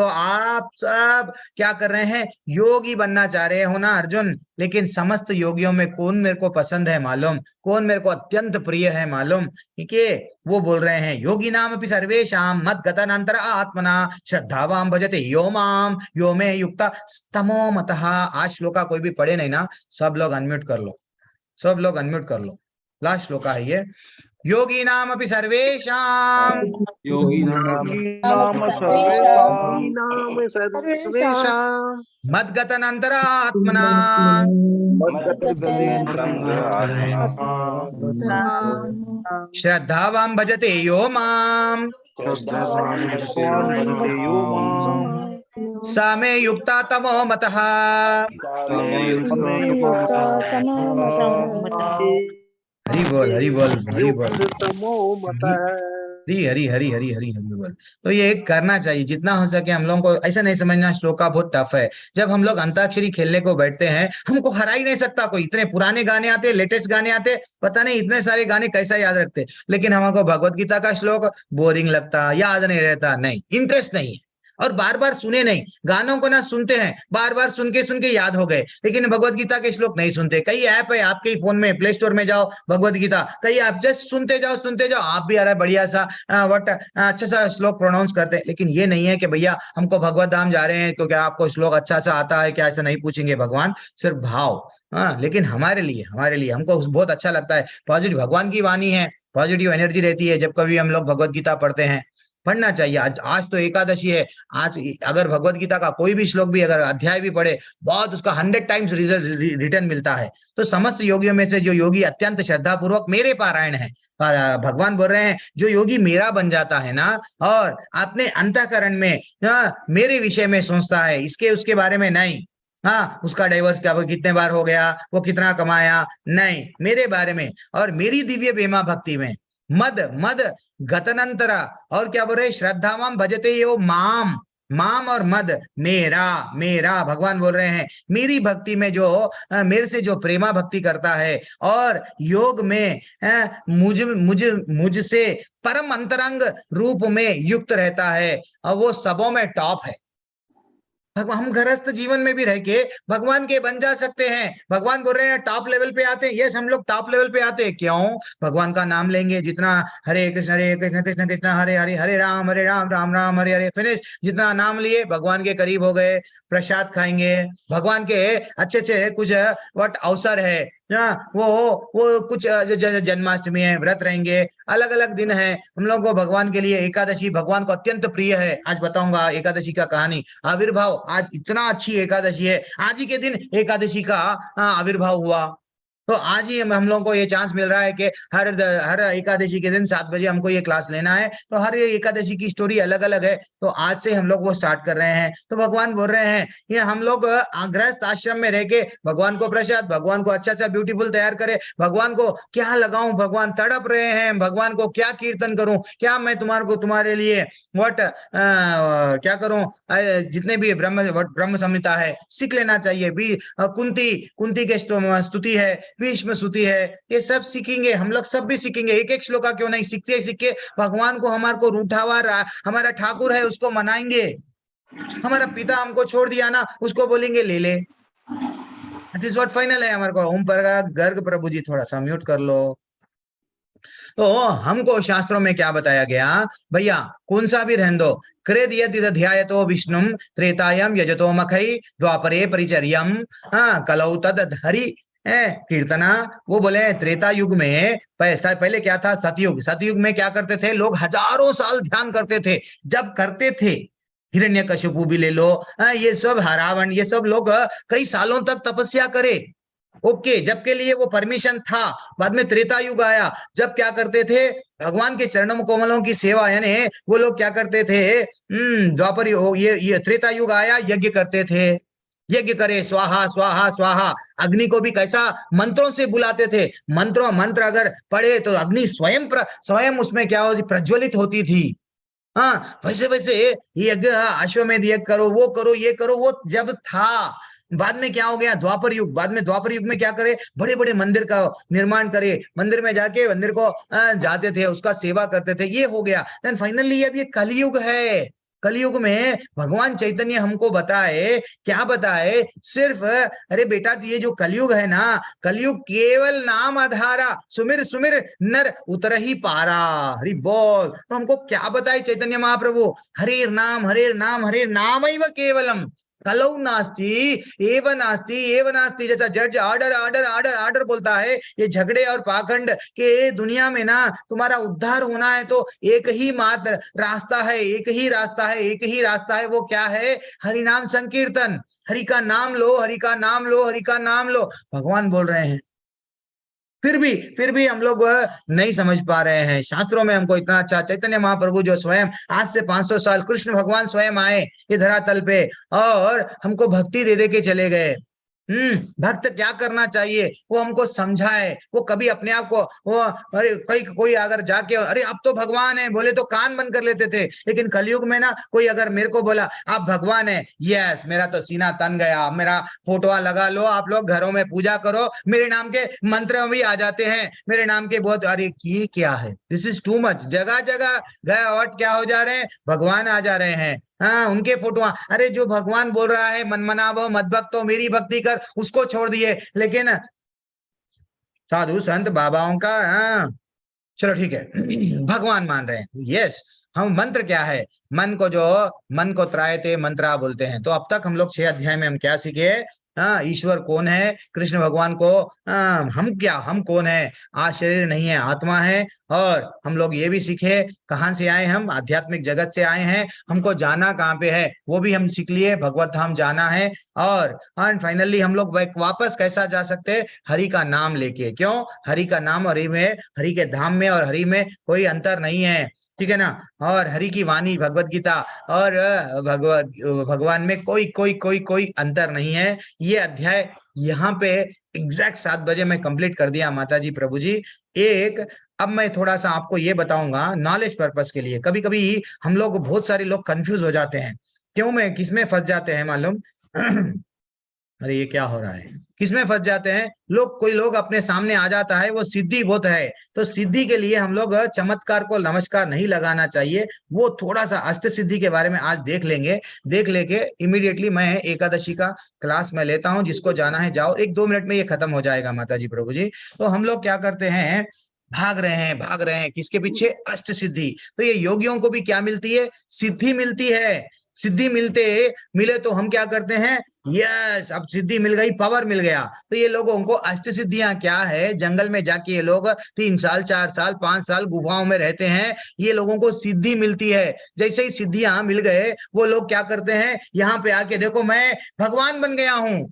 सब क्या कर रहे हैं, योगी बनना चाह रहे हो ना अर्जुन, लेकिन समस्त योगियों में कौन मेरे को पसंद है मालूम, कौन मेरे को अत्यंत प्रिय है मालूम, ठीक है, वो बोल रहे हैं योगी नाम अपि सर्वेषां मद गतनांतर आत्मना श्रद्धावाम भजते यो माम यो में युक्ता स्तमो मतः। आज श्लोका कोई भी पढ़े नहीं ना, सब लोग अनम्यूट कर लो, सब लोग अनम्यूट कर लो, लास्ट श्लोका है ये। योगी नाम अपि सर्वेषां योगी मद्गतनन्तरात्मना श्रद्धावां भजते यो माम स मे युक्ता तमो मतः। हरि बोल हरि बोल हरि बोल, हरी हरी हरी हरी हरी हरी बोल। तो ये करना चाहिए जितना हो सके। हम लोगों को ऐसा नहीं समझना श्लोका बहुत टफ है। जब हम लोग अंताक्षरी खेलने को बैठते हैं, हमको हरा ही नहीं सकता कोई, इतने पुराने गाने आते, लेटेस्ट गाने आते, पता नहीं इतने सारे गाने कैसा याद रखते, लेकिन हमको भगवत गीता का श्लोक बोरिंग लगता, याद नहीं रहता, नहीं इंटरेस्ट नहीं है, और बार बार सुने नहीं, गानों को ना सुनते हैं, बार बार सुन के याद हो गए, लेकिन भगवत गीता के श्लोक नहीं सुनते। कई ऐप है आपके फोन में, प्ले स्टोर में जाओ भगवत गीता, कई आप जस्ट सुनते जाओ, आप भी अरे बढ़िया सा अच्छा सा श्लोक प्रोनाउंस करते हैं, लेकिन ये नहीं है कि भैया हमको भगवत धाम जा रहे हैं तो क्या आपको श्लोक अच्छा सा आता है क्या, ऐसा नहीं पूछेंगे भगवान, सिर्फ भाव। लेकिन हमारे लिए हमको बहुत अच्छा लगता है, पॉजिटिव भगवान की वाणी है, पॉजिटिव एनर्जी रहती है जब कभी हम लोग भगवत गीता पढ़ते हैं, पढ़ना चाहिए। आज तो एकादशी है, आज अगर भगवत गीता का कोई भी श्लोक भी, अगर अध्याय भी पढ़े, बहुत उसका 100 टाइम्स रिटर्न मिलता है। तो समस्त योगियों में से जो योगी अत्यंत श्रद्धा पूर्वक मेरे पारायण है, भगवान बोल रहे हैं जो योगी मेरा बन जाता है ना, और अपने अंतःकरण में मेरे विषय में सोचता है, इसके उसके बारे में नहीं, उसका डाइवर्स क्या कितने बार हो गया, वो कितना कमाया, नहीं, मेरे बारे में और मेरी दिव्य प्रेमा भक्ति में मद गतनंतरा, और क्या बोल रहे, श्रद्धावाम भजते यो माम और मद मेरा भगवान बोल रहे हैं मेरी भक्ति में जो मेरे से जो प्रेमा भक्ति करता है और योग में मुझसे परम अंतरंग रूप में युक्त रहता है, और वो सबों में टॉप है। हम गृहस्थ जीवन में भी रह के भगवान के बन जा सकते हैं। भगवान बोल रहे हैं टॉप लेवल पे आते हैं, यस हम लोग टॉप लेवल पे आते हैं, क्यों, भगवान का नाम लेंगे जितना, हरे कृष्ण कृष्ण कृष्ण हरे हरे, हरे राम राम राम हरे हरे, फिनिश, जितना नाम लिए भगवान के करीब हो गए, प्रसाद खाएंगे, भगवान के अच्छे से कुछ वट अवसर है, वो कुछ जन्माष्टमी है, व्रत रहेंगे, अलग अलग दिन है हम लोग को भगवान के लिए। एकादशी भगवान को अत्यंत प्रिय है, आज बताऊंगा एकादशी का कहानी, आविर्भाव, आज इतना अच्छी एकादशी है, आज ही के दिन एकादशी का आविर्भाव हुआ। तो आज ही हम लोगों को ये चांस मिल रहा है कि हर एकादशी के दिन 7 बजे हमको ये क्लास लेना है। तो हर एकादशी की स्टोरी अलग अलग है, तो आज से हम लोग वो स्टार्ट कर रहे हैं। तो भगवान बोल रहे हैं ये हम लोग गृहस्थ आश्रम में रह के भगवान को प्रसाद, भगवान को अच्छा सा ब्यूटीफुल तैयार करे, भगवान को क्या लगाऊं, भगवान तड़प रहे हैं, भगवान को क्या कीर्तन करूं, क्या मैं तुम्हारे लिए क्या करूं, जितने भी ब्रह्म संहिता है सीख लेना चाहिए भी। कुंती के स्तुति है, भीष्म स्तुति है, ये सब सीखेंगे, हम लोग सब भी सीखेंगे। एक एक श्लोका क्यों नहीं, सीखते सीखे भगवान को, हमारे को रूठा हुआ हमारा ठाकुर है उसको मनाएंगे। हमारा पिता हमको छोड़ दिया ना, उसको बोलेंगे ले ले। इट इज व्हाट फाइनल है हमारे को। ओम गर्ग प्रभु जी थोड़ा सा म्यूट कर लो। तो हमको शास्त्रों में क्या बताया गया भैया, कौन सा भी रहने दो। क्रेद यदि ध्यायतो विष्णुम त्रेतायम यजतो मखई द्वापरे परिचर्यम कलौ तद हरि कीर्तना। वो बोले त्रेता युग में पहले क्या था, सतयुग। सतयुग में क्या करते थे लोग, हजारों साल ध्यान करते थे। जब करते थे, हिरण्यकशिपु भी ले लो, ये सब रावण, ये सब लोग कई सालों तक तपस्या करे। ओके, जब के लिए वो परमिशन था। बाद में त्रेता युग आया, जब क्या करते थे, भगवान के चरणों कोमलों की सेवा, यानी वो लोग क्या करते थे, द्वापर ये त्रेता युग आया, यज्ञ करते थे। यज्ञ करे, स्वाहा स्वाहा स्वाहा। अग्नि को भी कैसा मंत्रों से बुलाते थे। मंत्र अगर पढ़े तो अग्नि स्वयं उसमें क्या होती, प्रज्वलित होती थी। हाँ, वैसे वैसे ये यज्ञ, अश्वमेध यज्ञ करो, वो करो, ये करो, वो जब था। बाद में क्या हो गया, द्वापर युग। बाद में द्वापर युग में क्या करे, बड़े बड़े मंदिर का निर्माण करे, मंदिर में जाके मंदिर को जाते थे, उसका सेवा करते थे, ये हो गया। देन फाइनली अब ये कलयुग है। कलयुग में भगवान चैतन्य हमको बताए, क्या बताए, सिर्फ अरे बेटा ये जो कलयुग है ना, कलयुग केवल नाम आधारा, सुमिर सुमिर नर उतर ही पारा। हरि बोल। तो हमको क्या बताए चैतन्य महाप्रभु, हरे नाम हरे नाम हरे नाम केवलम कलौ नास्ति एव नास्ति एव नास्ति। जैसा जज आर्डर आर्डर आर्डर आर्डर बोलता है, ये झगड़े और पाखंड के दुनिया में ना तुम्हारा उद्धार होना है तो एक ही मात्र रास्ता है, एक ही रास्ता है, एक ही रास्ता है। वो क्या है, हरि नाम संकीर्तन। हरि का नाम लो, हरि का नाम लो, हरि का नाम लो, भगवान बोल रहे हैं। फिर भी हम लोग नहीं समझ पा रहे हैं। शास्त्रों में हमको इतना अच्छा, चैतन्य महाप्रभु जो स्वयं आज से 500 साल कृष्ण भगवान स्वयं आए ये धरातल पे और हमको भक्ति दे दे के चले गए। भक्त क्या करना चाहिए वो हमको समझाए। वो कभी अपने आप को वो अरे कोई अगर जाके अरे अब तो भगवान है बोले तो कान बंद कर लेते थे। लेकिन कलयुग में ना कोई अगर मेरे को बोला आप भगवान है, यस, मेरा तो सीना तन गया, मेरा फोटो लगा लो, आप लोग घरों में पूजा करो, मेरे नाम के मंत्र भी आ जाते हैं, मेरे नाम के बहुत। अरे ये क्या है, दिस इज टू मच। जगह जगह गया और क्या हो जा रहे हैं, भगवान आ जा रहे हैं। हाँ, उनके फोटो। अरे जो भगवान बोल रहा है मन मनावो मत भक्तो मेरी भक्ति कर, उसको छोड़ दिए। लेकिन साधु संत बाबाओं का चलो ठीक है भगवान मान रहे हैं। यस, हम मंत्र क्या है, मन को त्रायते मंत्रा बोलते हैं। तो अब तक हम लोग 6 अध्याय में हम क्या सीखे, ईश्वर कौन है, कृष्ण भगवान को हम कौन है, आज शरीर नहीं है आत्मा है। और हम लोग ये भी सीखे कहां से आए, हम आध्यात्मिक जगत से आए हैं, हमको जाना कहाँ पे है वो भी हम सीख लिए, भगवत धाम जाना है। और फाइनली हम लोग वापस कैसा जा सकते हैं, हरि का नाम लेके। क्यों, हरि का नाम और हरि के धाम में और हरि में कोई अंतर नहीं है, ठीक है ना। और हरि की वाणी भगवत गीता और भगवान में कोई अंतर नहीं है। ये अध्याय यहाँ पे एग्जैक्ट 7 बजे मैं कंप्लीट कर दिया माता जी प्रभु जी। अब मैं थोड़ा सा आपको ये बताऊंगा नॉलेज पर्पस के लिए। कभी कभी हम लोग बहुत सारे लोग कंफ्यूज हो जाते हैं, क्यों में किसमें फंस जाते हैं मालूम अरे ये क्या हो रहा है, किसमें फंस जाते हैं लोग। कोई लोग अपने सामने आ जाता है, वो सिद्धि बहुत है, तो सिद्धि के लिए हम लोग चमत्कार को नमस्कार नहीं लगाना चाहिए। वो थोड़ा सा अष्ट सिद्धि के बारे में आज देख लेके इमीडिएटली मैं एकादशी का क्लास में लेता हूं। जिसको जाना है जाओ, 1-2 मिनट में ये खत्म हो जाएगा माता जी प्रभु जी। तो हम लोग क्या करते हैं, भाग रहे हैं किसके पीछे, अष्ट सिद्धि। तो ये योगियों को भी क्या मिलती है, सिद्धि मिलती है। सिद्धि मिले तो हम क्या करते हैं, यस, अब सिद्धि मिल गई, पावर मिल गया। तो ये लोगों को अष्ट सिद्धियां क्या है, जंगल में जाके ये लोग 3 साल 4 साल 5 साल गुफाओं में रहते हैं, ये लोगों को सिद्धि मिलती है। जैसे ही सिद्धियां मिल गए वो लोग क्या करते हैं, यहाँ पे आके देखो मैं भगवान बन गया हूं।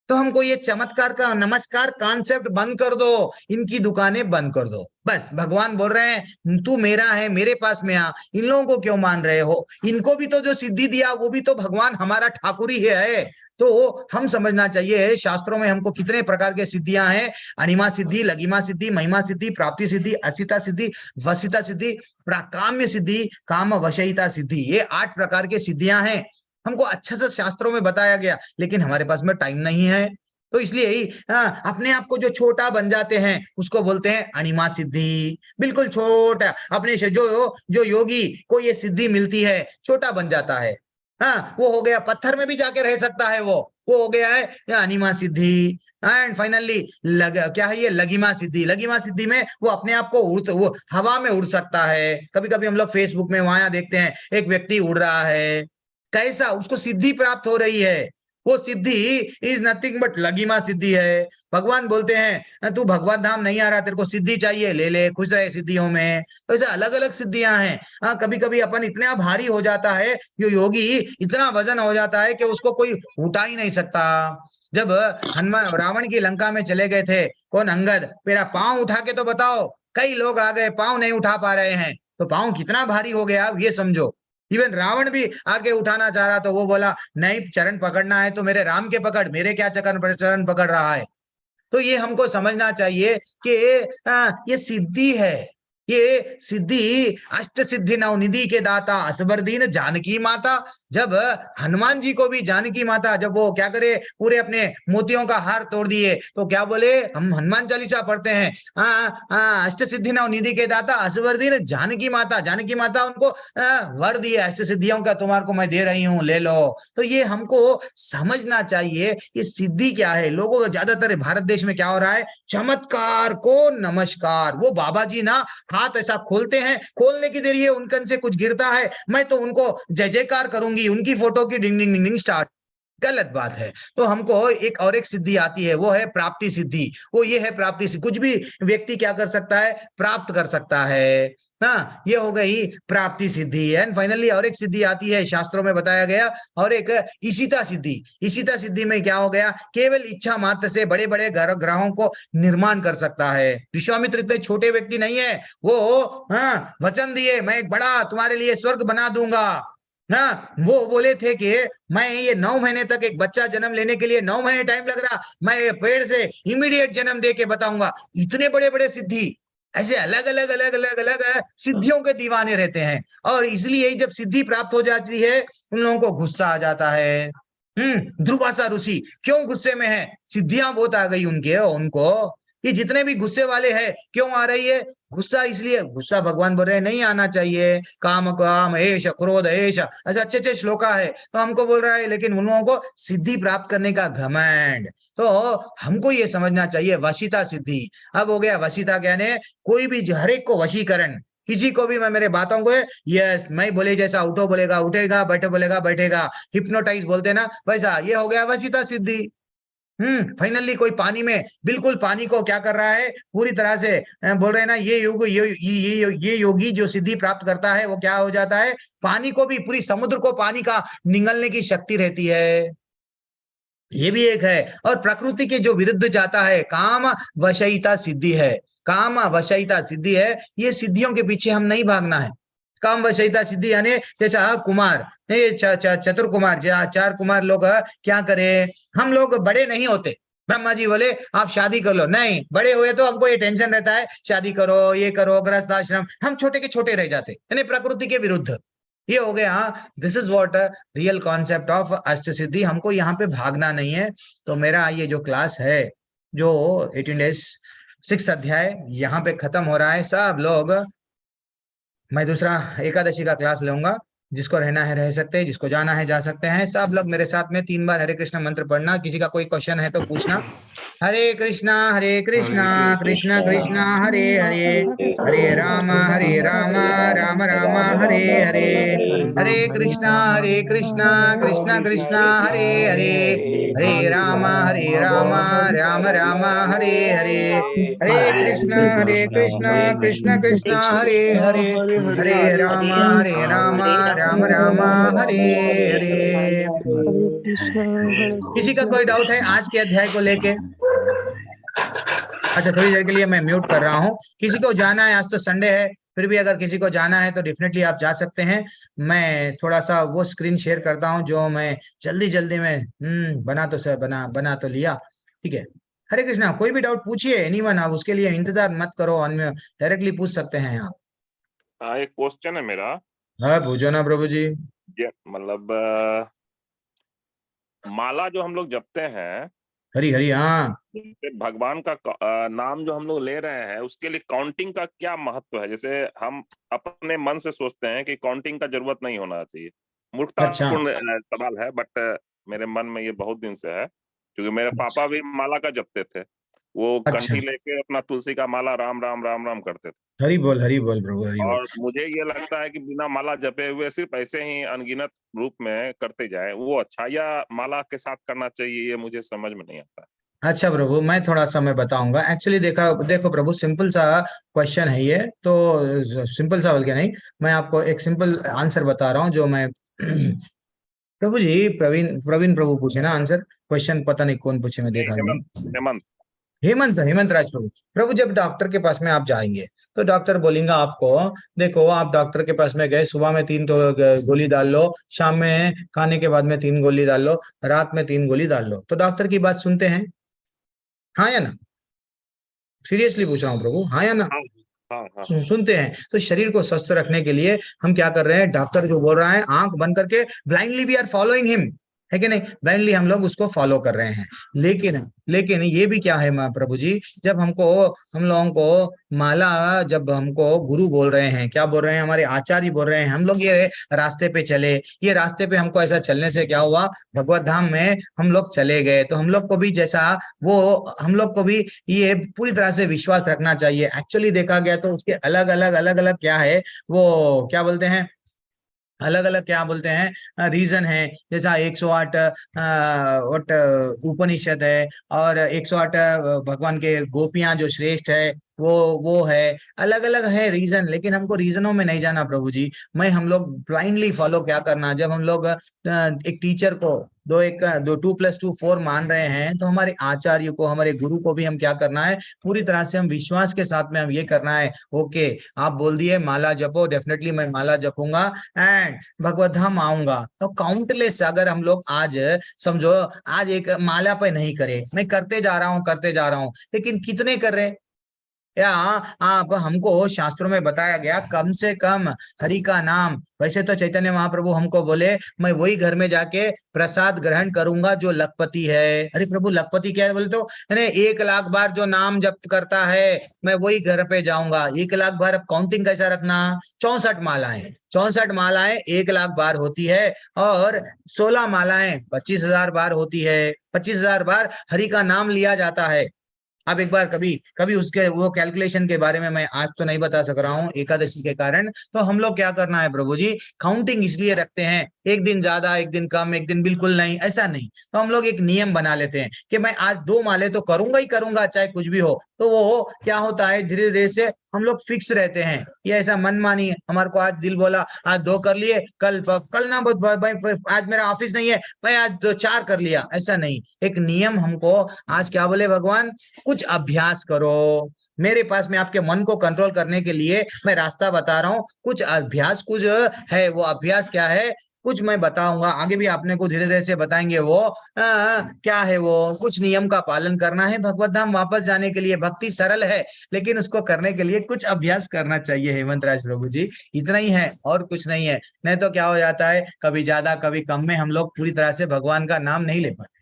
तो हमको ये चमत्कार का नमस्कार कॉन्सेप्ट बंद कर दो, इनकी दुकानें बंद कर दो। बस भगवान बोल रहे हैं तू मेरा है, मेरे पास में आ। इन लोगों को क्यों मान रहे हो, इनको भी तो जो सिद्धि दिया वो भी तो भगवान हमारा ठाकुर ही है। तो हम समझना चाहिए शास्त्रों में हमको कितने प्रकार के सिद्धियां हैं, अनिमा सिद्धि, लघिमा सिद्धि, महिमा सिद्धि, प्राप्ति सिद्धि, असिता सिद्धि, वसिता सिद्धि, प्राकाम्य सिद्धि, काम वशयिता सिद्धि। ये 8 प्रकार के सिद्धियां हैं, हमको अच्छा से शास्त्रों में बताया गया। लेकिन हमारे पास में टाइम नहीं है, तो इसलिए ही अपने आप को जो छोटा बन जाते हैं उसको बोलते हैं अणिमा सिद्धि। बिल्कुल छोटा, अपने से जो योगी को ये सिद्धि मिलती है छोटा बन जाता है। वो हो गया, पत्थर में भी जाके रह सकता है, वो हो गया है अणिमा सिद्धि। एंड फाइनली क्या है ये लघिमा सिद्धि। लघिमा सिद्धि में वो अपने आप को वो हवा में उड़ सकता है। कभी कभी हम लोग फेसबुक में वहां देखते हैं एक व्यक्ति उड़ रहा है, कैसा उसको सिद्धि प्राप्त हो रही है। वो सिद्धि इज नथिंग बट लघिमा सिद्धि है। भगवान बोलते हैं तू भगवान धाम नहीं आ रहा, तेरे को सिद्धि चाहिए, ले ले, खुश रहे सिद्धियों में। तो ऐसे अलग अलग सिद्धियां हैं। कभी कभी अपन इतना भारी हो जाता है, जो योगी इतना वजन हो जाता है कि उसको कोई उठा ही नहीं सकता। जब हनुमान रावण की लंका में चले गए थे, कौन, अंगद, मेरा पांव उठा के तो बताओ, कई लोग आ गए, पांव नहीं उठा पा रहे हैं, तो पांव कितना भारी हो गया ये समझो। इवन रावण भी आगे उठाना चाह रहा तो वो बोला नहीं, चरण पकड़ना है तो मेरे राम के पकड़, मेरे क्या चरण पकड़ रहा है। तो ये हमको समझना चाहिए कि ये सिद्धि है, ये सिद्धि अष्ट सिद्धि नवनिधि के दाता असबरदीन जानकी माता। जब हनुमान जी को भी जानकी माता, जब वो क्या करे, पूरे अपने मोतियों का हार तोड़ दिए, तो क्या बोले, हम हनुमान चालीसा पढ़ते हैं, अष्ट सिद्धि नवनिधि के दाता असबरदीन जानकी माता। जानकी माता उनको वर दिए, अष्ट सिद्धियों का तुम्हारे को मैं दे रही हूँ, ले लो। तो ये हमको समझना चाहिए ये सिद्धि क्या है। लोगों का ज्यादातर भारत देश में क्या हो रहा है, चमत्कार को नमस्कार। वो बाबा जी ना हाथ ऐसा खोलते हैं, खोलने की देर ये उनकन से कुछ गिरता है, मैं तो उनको जय जयकार करूंगी, उनकी फोटो की डिंग डिंग डिंग डिंग स्टार्ट। गलत बात है। तो हमको एक सिद्धि आती है, वो है प्राप्ति सिद्धि। वो ये है प्राप्ति सिद्धि, कुछ भी व्यक्ति क्या कर सकता है, प्राप्त कर सकता है। ये हो गई प्राप्ति सिद्धि। एंड फाइनली और एक सिद्धि आती है, शास्त्रों में बताया गया, और एक ईशिता सिद्धि। ईशिता सिद्धि में क्या हो गया, केवल इच्छा मात्र से बड़े बड़े ग्रहों को निर्माण कर सकता है। विश्वामित्र इतने छोटे व्यक्ति नहीं है, वो वचन दिए, मैं एक बड़ा तुम्हारे लिए स्वर्ग बना दूंगा। वो बोले थे कि मैं ये 9 महीने तक, एक बच्चा जन्म लेने के लिए 9 महीने टाइम लग रहा, मैं ये पेड़ से इमीडिएट जन्म दे के बताऊंगा। इतने बड़े बड़े सिद्धि, ऐसे अलग अलग अलग अलग अलग सिद्धियों के दीवाने रहते हैं। और इसलिए जब सिद्धि प्राप्त हो जाती है, उन लोगों को गुस्सा आ जाता है। दुर्वासा ऋषि क्यों गुस्से में है, सिद्धियां बहुत आ गई उनको। ये जितने भी गुस्से वाले हैं, क्यों आ रही है गुस्सा, इसलिए गुस्सा भगवान बोल रहे नहीं आना चाहिए। काम काम एश क्रोध एश, ऐसे अच्छे अच्छे श्लोका है, तो हमको बोल रहा है, लेकिन उन लोगों को सिद्धि प्राप्त करने का घमंड। तो हमको ये समझना चाहिए वशीता सिद्धि। अब हो गया वशीता, क्या है, कोई भी हर एक को वशीकरण, किसी को भी मैं मेरे बातों को यस मैं बोले जैसा उठो बोलेगा उठेगा, बैठो बोलेगा बैठेगा, हिप्नोटाइज बोलते ना वैसा, ये हो गया वशीता सिद्धि। फाइनली कोई पानी में, बिल्कुल पानी को क्या कर रहा है, पूरी तरह से बोल रहे हैं ना, ये योगी जो सिद्धि प्राप्त करता है वो क्या हो जाता है, पानी को भी, पूरी समुद्र को पानी का निगलने की शक्ति रहती है। ये भी एक है। और प्रकृति के जो विरुद्ध जाता है, काम वशीयता सिद्धि है। काम वशीयता सिद्धि है, ये सिद्धियों के पीछे हम नहीं भागना है। काम वशीयता सिद्धि यानी जैसा कुमार, चतुर कुमार, 4 कुमार लोग क्या करे, हम लोग बड़े नहीं होते। ब्रह्मा जी बोले आप शादी कर लो, नहीं, बड़े हुए तो हमको ये टेंशन रहता है, शादी करो, ये करो, गृहस्थ आश्रम, हम छोटे के छोटे रह जाते, यानी प्रकृति के विरुद्ध। ये हो गया। This is what real concept of अष्ट सिद्धि। हमको यहाँ पे भागना नहीं है। तो मेरा ये जो क्लास है, जो 18 days 6th अध्याय यहाँ पे खत्म हो रहा है। सब लोग, मैं दूसरा एकादशी का क्लास लूंगा, जिसको रहना है रह सकते हैं, जिसको जाना है जा सकते हैं। सब लोग मेरे साथ में 3 बार हरे कृष्ण मंत्र पढ़ना। किसी का कोई क्वेश्चन है तो पूछना। हरे कृष्णा कृष्ण कृष्ण हरे हरे, हरे राम राम राम हरे हरे, हरे कृष्णा कृष्ण कृष्ण हरे हरे, हरे राम राम राम हरे हरे, हरे कृष्ण कृष्ण कृष्ण हरे हरे, हरे राम राम राम हरे हरे। किसी का कोई डाउट है आज के अध्याय को लेके? अच्छा, थोड़ी देर के लिए मैं म्यूट कर रहा हूँ। किसी को जाना है, आज तो संडे है, फिर भी अगर किसी को जाना है तो डेफिनेटली आप जा सकते हैं। मैं थोड़ा सा वो स्क्रीन शेयर करता हूँ जो मैं जल्दी में बना तो लिया। ठीक है, हरे कृष्णा। कोई भी डाउट पूछिए, एनीवन, आप उसके लिए इंतजार मत करो, डायरेक्टली पूछ सकते हैं आप। एक क्वेश्चन है मेरा। हाँ पूछो ना प्रभु जी। मतलब माला जो हम लोग जपते हैं, हरी हरी, हाँ। जैसे भगवान का नाम जो हम लोग ले रहे हैं उसके लिए काउंटिंग का क्या महत्व है? जैसे हम अपने मन से सोचते हैं कि काउंटिंग का जरूरत नहीं होना चाहिए, अच्छा मूर्खतापूर्ण सवाल है, बट मेरे मन में ये बहुत दिन से है, क्योंकि मेरे पापा भी माला का जपते थे। वो अच्छा, कंठी लेके अपना तुलसी का माला राम राम राम राम करते थे। हरी बोल प्रभु, हरी बोल। और मुझे ये लगता है कि बिना माला जपे हुए सिर्फ ऐसे ही अनगिनत रूप में करते जाए वो अच्छा, या माला के साथ करना चाहिए, ये मुझे समझ में नहीं आता। अच्छा प्रभु, मैं थोड़ा सा मैं बताऊंगा। एक्चुअली देखो प्रभु, सिंपल सा क्वेश्चन है ये तो, सिंपल सा बल्कि नहीं, मैं आपको एक सिंपल आंसर बता रहा हूँ जो मैं प्रभु जी, प्रवीण प्रवीण प्रभु पूछे ना आंसर, क्वेश्चन पता नहीं कौन पूछे, मैं देखा नहीं। हेमंत हेमंत राज प्रभु। प्रभु, जब डॉक्टर के पास में आप जाएंगे तो डॉक्टर बोलेंगे आपको, देखो आप डॉक्टर के पास में गए, सुबह में 3 तो गोली डाल लो, शाम में खाने के बाद में 3 गोली डाल लो, रात में 3 गोली डाल लो, तो डॉक्टर की बात सुनते हैं? हाँ या ना? सीरियसली पूछ रहा हूँ प्रभु, हाँ या ना? सुनते हैं। तो शरीर को स्वस्थ रखने के लिए हम क्या कर रहे हैं, डॉक्टर जो बोल रहा है आंख बंद करके blindly we are following him, है कि नहीं? ब्लाइंडली हम लोग उसको फॉलो कर रहे हैं। लेकिन ये भी क्या है माँ प्रभु जी, जब हम लोगों को माला, जब हमको गुरु बोल रहे हैं, क्या बोल रहे हैं, हमारे आचार्य बोल रहे हैं, हम लोग ये रास्ते पे चले, ये रास्ते पे हमको ऐसा चलने से क्या हुआ, भगवत धाम में हम लोग चले गए, तो हम लोग को भी जैसा वो, हम लोग को भी ये पूरी तरह से विश्वास रखना चाहिए। एक्चुअली देखा गया तो उसके अलग अलग क्या है, वो क्या बोलते हैं, अलग अलग क्या बोलते हैं, रीजन है। जैसा 108 उपनिषद है, और 108 भगवान के गोपियां जो श्रेष्ठ है, वो है, अलग अलग है रीजन। लेकिन हमको रीजनों में नहीं जाना प्रभु जी, हम लोग ब्लाइंडली फॉलो क्या करना, जब हम लोग एक टीचर को 2+2=4 मान रहे हैं, तो हमारे आचार्य को, हमारे गुरु को भी हम क्या करना है, पूरी तरह से हम विश्वास के साथ में हम ये करना है। ओके, आप बोल दिए माला जपो, डेफिनेटली मैं माला जपूंगा एंड भगवत धाम आऊंगा। तो काउंटलेस, अगर हम लोग आज समझो, आज एक माला पे नहीं करे, मैं करते जा रहा हूँ, लेकिन कितने कर रहे, या आप हमको शास्त्रों में बताया गया कम से कम हरि का नाम। वैसे तो चैतन्य महाप्रभु हमको बोले मैं वही घर में जाके प्रसाद ग्रहण करूंगा जो लखपति है। अरे प्रभु, लखपति क्या है बोले तो, 1 लाख बार जो नाम जप करता है, मैं वही घर पे जाऊंगा। 1 लाख बार, अब काउंटिंग कैसा रखना, 64 मालाएं, 64 मालाएं 1 लाख बार होती है, और 16 मालाएं 25,000 बार होती है। 25,000 बार हरि का नाम लिया जाता है। अब एक बार कभी उसके वो कैलकुलेशन के बारे में मैं आज तो नहीं बता सक रहा हूँ एकादशी के कारण। तो हम लोग क्या करना है प्रभु जी, काउंटिंग इसलिए रखते हैं, एक दिन ज्यादा, एक दिन कम, एक दिन बिल्कुल नहीं, ऐसा नहीं। तो हम लोग एक नियम बना लेते हैं कि मैं आज 2 माले तो करूंगा ही करूंगा, चाहे कुछ भी हो। तो वो क्या होता है, धीरे धीरे से हम लोग फिक्स रहते हैं। ये ऐसा मनमानी है, हमारे को आज दिल बोला आज 2 कर लिए, कल ना भाई आज मेरा ऑफिस नहीं है, भाई आज 4 कर लिया, ऐसा नहीं। एक नियम हमको, आज क्या बोले भगवान, कुछ अभ्यास करो। मेरे पास में आपके मन को कंट्रोल करने के लिए मैं रास्ता बता रहा हूँ, कुछ अभ्यास कुछ है। वो अभ्यास क्या है, कुछ मैं बताऊंगा, आगे भी आपने को धीरे धीरे से बताएंगे वो क्या है। वो कुछ नियम का पालन करना है भगवत धाम वापस जाने के लिए। भक्ति सरल है, लेकिन उसको करने के लिए कुछ अभ्यास करना चाहिए हेमंत राज प्रभु जी, इतना ही है और कुछ नहीं है। नहीं तो क्या हो जाता है, कभी ज्यादा कभी कम में हम लोग पूरी तरह से भगवान का नाम नहीं ले पाते,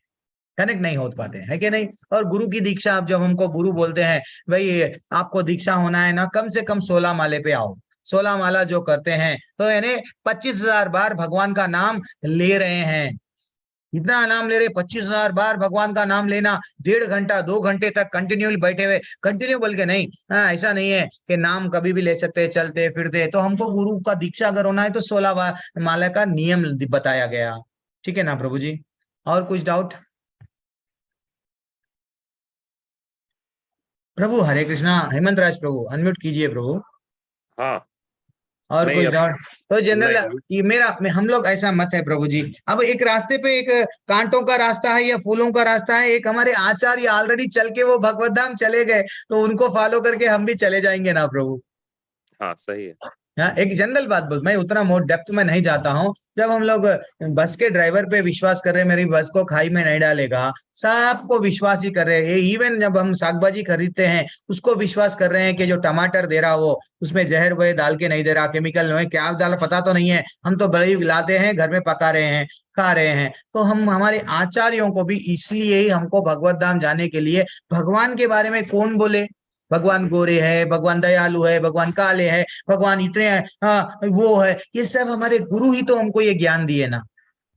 कनेक्ट नहीं हो पाते हैं, है कि नहीं? और गुरु की दीक्षा, आप जब हमको गुरु बोलते हैं, भाई आपको दीक्षा होना है ना, कम से कम 16 माले पे आओ। 16 माला जो करते हैं तो यानी 25,000 बार भगवान का नाम ले रहे हैं। इतना नाम ले रहे, 25,000 बार भगवान का नाम लेना, 1.5 घंटा 2 घंटे तक कंटिन्यूली बैठे हुए, कंटिन्यू बोल के नहीं। ऐसा नहीं है कि नाम कभी भी ले सकते, चलते फिरते। तो हमको गुरु का दीक्षा अगर होना है तो 16 बार माला का नियम बताया गया, ठीक है ना प्रभु जी? और कुछ डाउट? प्रभु हरे कृष्णा। हेमंत राज प्रभु अनम्यूट कीजिए प्रभु। हाँ, और नहीं कुछ डाउट? तो जनरल नहीं। हम लोग ऐसा मत है प्रभु जी। अब एक रास्ते पे एक कांटों का रास्ता है या फूलों का रास्ता है, एक हमारे आचार्य ऑलरेडी चल के वो भगवत धाम चले गए, तो उनको फॉलो करके हम भी चले जाएंगे ना प्रभु? हाँ, सही है। एक जनरल बात बोल, मैं उतना मोर डेप्थ में नहीं जाता हूँ। जब हम लोग बस के ड्राइवर पे विश्वास कर रहे हैं, मेरी बस को खाई में नहीं डालेगा, सबको विश्वास ही कर रहे हैं। इवन जब हम साग खरीदते हैं उसको विश्वास कर रहे हैं कि जो टमाटर दे रहा वो उसमें जहर वह डाल के नहीं दे रहा, केमिकल नहीं, क्या डाला पता तो नहीं है, हम तो बड़ी लाते हैं घर में पका रहे हैं खा रहे हैं। तो हम हमारे आचार्यों को भी इसलिए ही हमको भगवत धाम जाने के लिए, भगवान के बारे में कौन बोले, भगवान गोरे है, भगवान दयालु है, भगवान काले है, भगवान इतने वो है, ये सब हमारे गुरु ही तो हमको ये ज्ञान दिए ना,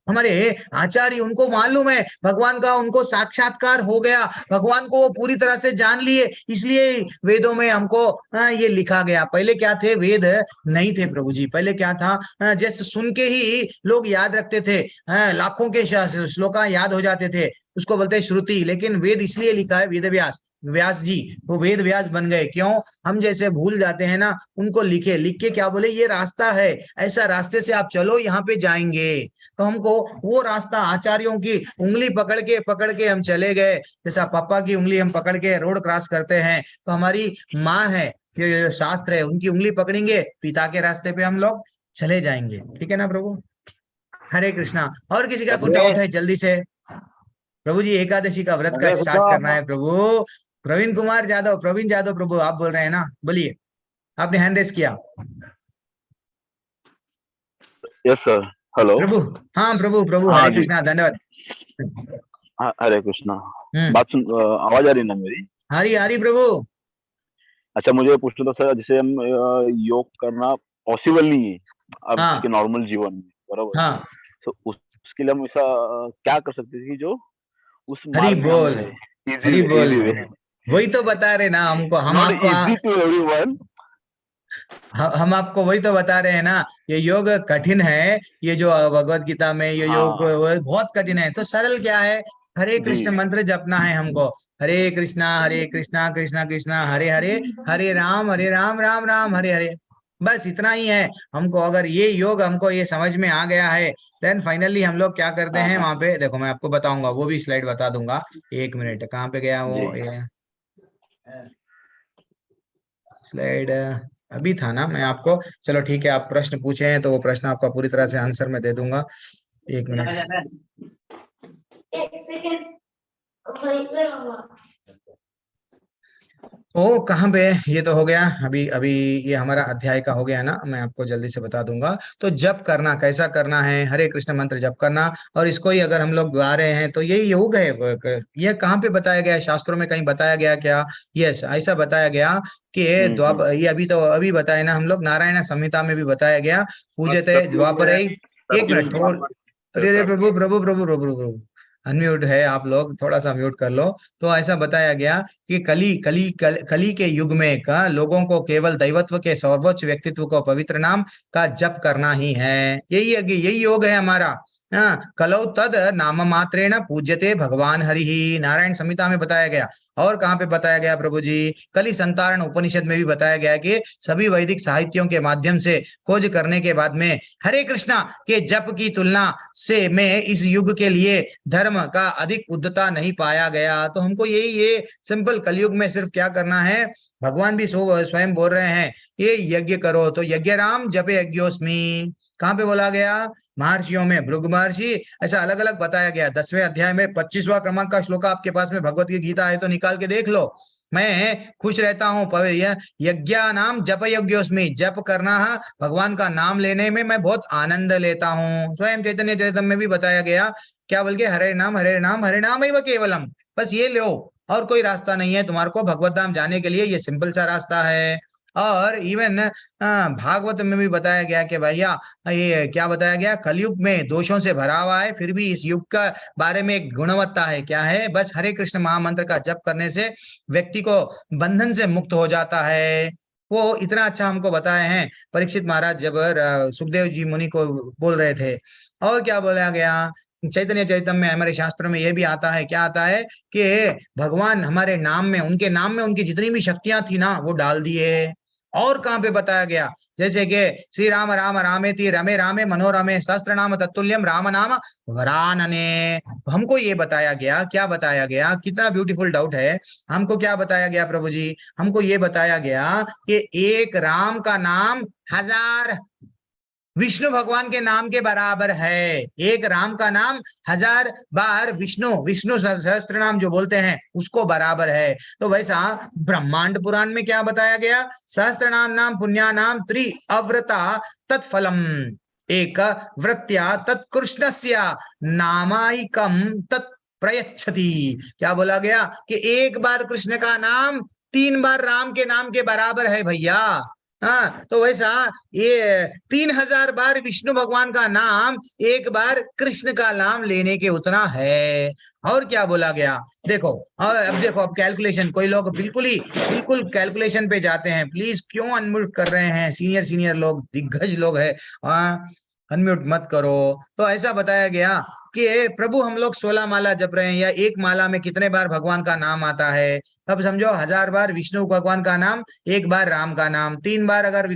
हमारे आचार्य, उनको मालूम है भगवान का, उनको साक्षात्कार हो गया, भगवान को वो पूरी तरह से जान लिए, इसलिए वेदों में हमको ये लिखा गया। पहले क्या थे, वेद नहीं थे प्रभु जी, पहले क्या था, जस्ट सुन के ही लोग याद रखते थे, लाखों के श्लोक याद हो जाते थे, उसको बोलते हैं श्रुति। लेकिन वेद इसलिए लिखा है, वेद व्यास जी वो वेद व्यास बन गए, क्यों, हम जैसे भूल जाते हैं ना, उनको लिख के क्या बोले, ये रास्ता है, ऐसा रास्ते से आप चलो, यहाँ पे जाएंगे। तो हमको वो रास्ता आचार्यों की उंगली पकड़ के हम चले गए, जैसा पापा की उंगली हम पकड़ के रोड क्रॉस करते हैं, तो हमारी माँ है, ये शास्त्र है, उनकी उंगली पकड़ेंगे, पिता के रास्ते पे हम लोग चले जाएंगे। ठीक है ना प्रभु, हरे कृष्णा। और किसी का कुछ डाउट है जल्दी से? प्रभु जी एकादशी का व्रत का स्टार्ट करना है प्रभु। प्रवीण जादव प्रभु आप बोल रहे हैं ना, बोलिए, आपने हैंड रेस किया। यस सर, हेलो प्रभु। हाँ प्रभु हाँ हरे जी, कृष्णा, धन्यवाद। हरे कृष्णा। बात सुन, आवाज आ रही ना मेरी? हरी प्रभु। अच्छा, मुझे पूछना था सर, जैसे हम योग करना पॉसिबल नहीं है अब हाँ के नॉर्मल जीवन में, बराबर? हाँ, तो उसके लिए हम ऐसा क्या कर सकते थे कि जो उस हरी मार्ग में हम बोल, रहे, हरी बोल, इजी वे, वही तो बता रहे ना हमको, हम नॉट आपको इजी टू एवरीवन। हम आपको वही तो बता रहे हैं ना, ये योग कठिन है, ये जो भगवत गीता में ये योग हाँ बहुत कठिन है। तो सरल क्या है, हरे जी, कृष्ण मंत्र जपना है हमको, हरे कृष्णा कृष्णा कृष्णा हरे हरे, हरे राम राम राम हरे हरे, बस इतना ही है हमको। अगर ये योग हमको ये समझ में आ गया है, देन फाइनली हम लोग क्या करते हाँ हैं, हाँ वहां पे देखो मैं आपको बताऊंगा, वो भी स्लाइड बता दूंगा। एक मिनट, कहाँ पे गया जी, वो स्लाइड, अभी था ना, मैं आपको, चलो ठीक है, आप प्रश्न पूछे हैं तो वो प्रश्न आपका पूरी तरह से आंसर मैं दे दूंगा। एक मिनट, ओ कहाँ पे, ये तो हो गया, अभी अभी ये हमारा अध्याय का हो गया ना, मैं आपको जल्दी से बता दूंगा। तो जप करना कैसा करना है, हरे कृष्ण मंत्र जप करना, और इसको ही अगर हम लोग गा रहे हैं तो यही योग है। ये कहाँ पे बताया गया है, शास्त्रों में कहीं बताया गया क्या? यस, ऐसा बताया गया कि ये अभी बताया ना हम लोग, नारायण संहिता में भी बताया गया, पूजते द्वापर। एक मिनट, अरे अरे प्रभु प्रभु प्रभु प्रभु प्रभु, अनम्यूट है आप लोग, थोड़ा सा म्यूट कर लो। तो ऐसा बताया गया कि कली के युग में का लोगों को केवल दैवत्व के सर्वोच्च व्यक्तित्व को पवित्र नाम का जप करना ही है, यही योग है हमारा। हाँ, कलौ तद नाम मात्रेण पूज्यते भगवान हरि, नारायण संहिता में बताया गया। और कहाँ पे बताया गया प्रभु जी, कली संतारण उपनिषद में भी बताया गया कि सभी वैदिक साहित्यों के माध्यम से खोज करने के बाद में हरे कृष्णा के जप की तुलना से में इस युग के लिए धर्म का अधिक उद्धता नहीं पाया गया। तो हमको ये सिंपल कलयुग में सिर्फ क्या करना है, भगवान भी स्वयं बोल रहे हैं, ये यज्ञ करो, तो यज्ञ राम जपे यज्ञोस्मि, कहाँ पे बोला गया, महर्षियों में भृगु महर्षि, ऐसा अलग अलग बताया गया। 10वें अध्याय में 25वां क्रमांक का श्लोक आपके पास में भगवत गीता है तो निकाल के देख लो। मैं खुश रहता हूँ, यज्ञा नाम जप यज्ञोस्मि, जप करना भगवान का नाम लेने में मैं बहुत आनंद लेता हूँ। स्वयं चैतन्य चरितम में भी बताया गया, क्या बोल के, हरे नाम हरे नाम एव केवलम, बस ये लो, और कोई रास्ता नहीं है तुम्हारे को भगवत धाम जाने के लिए, ये सिंपल सा रास्ता है। और इवन भागवत में भी बताया गया कि भैया, ये क्या बताया गया, कलयुग में दोषों से भरा हुआ है, फिर भी इस युग का बारे में एक गुणवत्ता है, क्या है, बस हरे कृष्ण महामंत्र का जप करने से व्यक्ति को बंधन से मुक्त हो जाता है। वो इतना अच्छा हमको बताए हैं परीक्षित महाराज जब सुखदेव जी मुनि को बोल रहे थे। और क्या बोला गया, चैतन्य चैतन्य में, हमारे शास्त्र में यह भी आता है, क्या आता है कि भगवान हमारे नाम में, उनके नाम में उनकी जितनी भी शक्तियां थी ना वो डाल दिए। और कहाँ पे बताया गया, जैसे कि श्री राम राम रामेति रमे रामे मनोरमे सहस्त्र नाम तत्तुल्यम राम नाम वरानने। हमको ये बताया गया, क्या बताया गया, कितना ब्यूटीफुल डाउट है। हमको क्या बताया गया प्रभु जी, हमको ये बताया गया कि एक राम का नाम 1000 विष्णु भगवान के नाम के बराबर है। एक राम का नाम 1000 बार विष्णु सहस्त्र नाम जो बोलते हैं उसको बराबर है। तो वैसा ब्रह्मांड पुराण में क्या बताया गया, सहस्त्र नाम पुण्या नाम त्रि अव्रता तत्फलम एक वृत्या तत्कृष्णस्य नामाइकम तत् प्रयच्छति। क्या बोला गया कि एक बार कृष्ण का नाम 3 बार राम के नाम के बराबर है भैया। हाँ, तो वैसा ये 3000 बार विष्णु भगवान का नाम एक बार कृष्ण का नाम लेने के उतना है। और क्या बोला गया, देखो अब देखो, अब कैलकुलेशन, कोई लोग बिल्कुल कैलकुलेशन पे जाते हैं, प्लीज क्यों अनम्यूट कर रहे हैं, सीनियर लोग, दिग्गज लोग है, अनम्यूट मत करो। तो ऐसा बताया गया कि प्रभु हम लोग 16 माला जप रहे हैं, या एक माला में कितने बार भगवान का नाम आता है, तब समझो 1000 बार विष्णु भगवान का नाम, एक बार राम का नाम, 3 बार अगर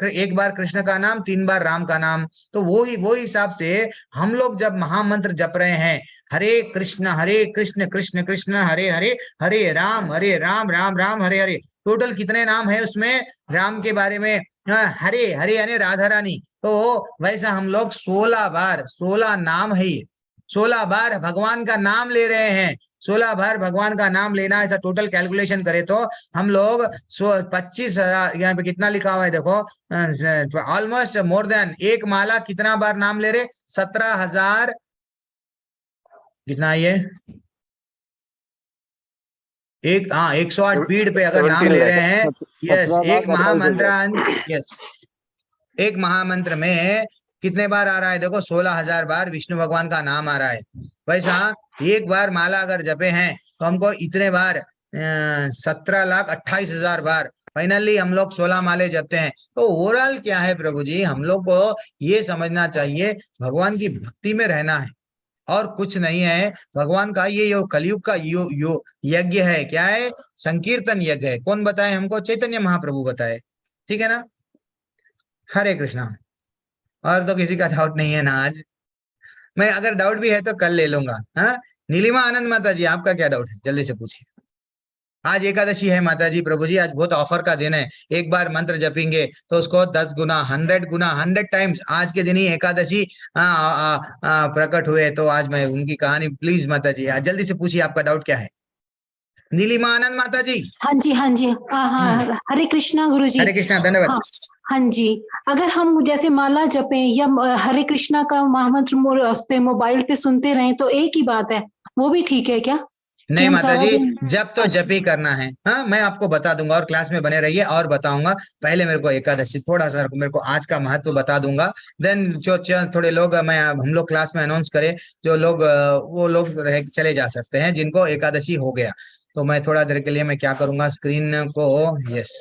एक बार कृष्ण का नाम, 3 बार राम का नाम। तो वो हिसाब से हम लोग जब महामंत्र जप रहे हैं, हरे कृष्ण कृष्ण कृष्ण हरे हरे, हरे राम राम राम हरे हरे, टोटल कितने नाम है उसमें राम के बारे में, हरे हरे यानी राधा रानी। तो वैसा हम लोग 16 नाम है, 16 बार भगवान का नाम ले रहे हैं, 16 बार भगवान का नाम लेना, ऐसा टोटल कैलकुलेशन करें तो हम लोग 25,000, यहाँ पे कितना लिखा हुआ है देखो, ऑलमोस्ट मोर देन, एक माला कितना बार नाम ले रहे, 17,000, कितना ये 108 पीठ पे अगर नाम ले रहे हैं। यस, एक महामंत्र, यस, एक महामंत्र में कितने बार आ रहा है देखो, 16,000 बार विष्णु भगवान का नाम आ रहा है। वैसा एक बार माला अगर जपे हैं तो हमको इतने बार 17,28,000 बार, फाइनली हम लोग 16 माले जपते हैं। तो ओवरऑल क्या है प्रभु जी, हम लोग को ये समझना चाहिए भगवान की भक्ति में रहना है और कुछ नहीं है। भगवान का ये कलयुग का यज्ञ है, क्या है, संकीर्तन यज्ञ है। कौन बताए हमको, चैतन्य महाप्रभु बताए, ठीक है ना। हरे कृष्णा। और तो किसी का डाउट नहीं है ना आज, मैं अगर डाउट भी है तो कल ले लूंगा। हाँ, नीलिमा आनंद माता जी, आपका क्या डाउट है, जल्दी से पूछिए। आज एकादशी है माता जी, प्रभु जी आज बहुत ऑफर का दिन है, एक बार मंत्र जपेंगे तो उसको 10 गुना 100 टाइम्स, आज के दिन ही एकादशी प्रकट हुए। तो आज मैं उनकी कहानी, प्लीज माता जी जल्दी से पूछिए, आपका डाउट क्या है। नीलिमा आनंद माता जी। हाँ जी हाँ, हरे कृष्णा गुरु जी। हरे कृष्णा, धन्यवाद। हाँ जी, अगर हम जैसे माला जपें या हरे कृष्णा का महामंत्र उस पे मोबाइल पे सुनते रहें तो एक ही बात है, वो भी ठीक है क्या? नहीं माता जी, जब तो जप ही करना है। हाँ, मैं आपको बता दूंगा और क्लास में बने रहिए और बताऊंगा। पहले मेरे को एकादशी थोड़ा सा मेरे को आज का महत्व बता दूंगा, देन जो थोड़े लोग हम लोग क्लास में अनाउंस करें, जो लोग वो लोग चले जा सकते हैं जिनको एकादशी हो गया। तो मैं थोड़ा देर के लिए मैं क्या करूंगा, स्क्रीन को, यस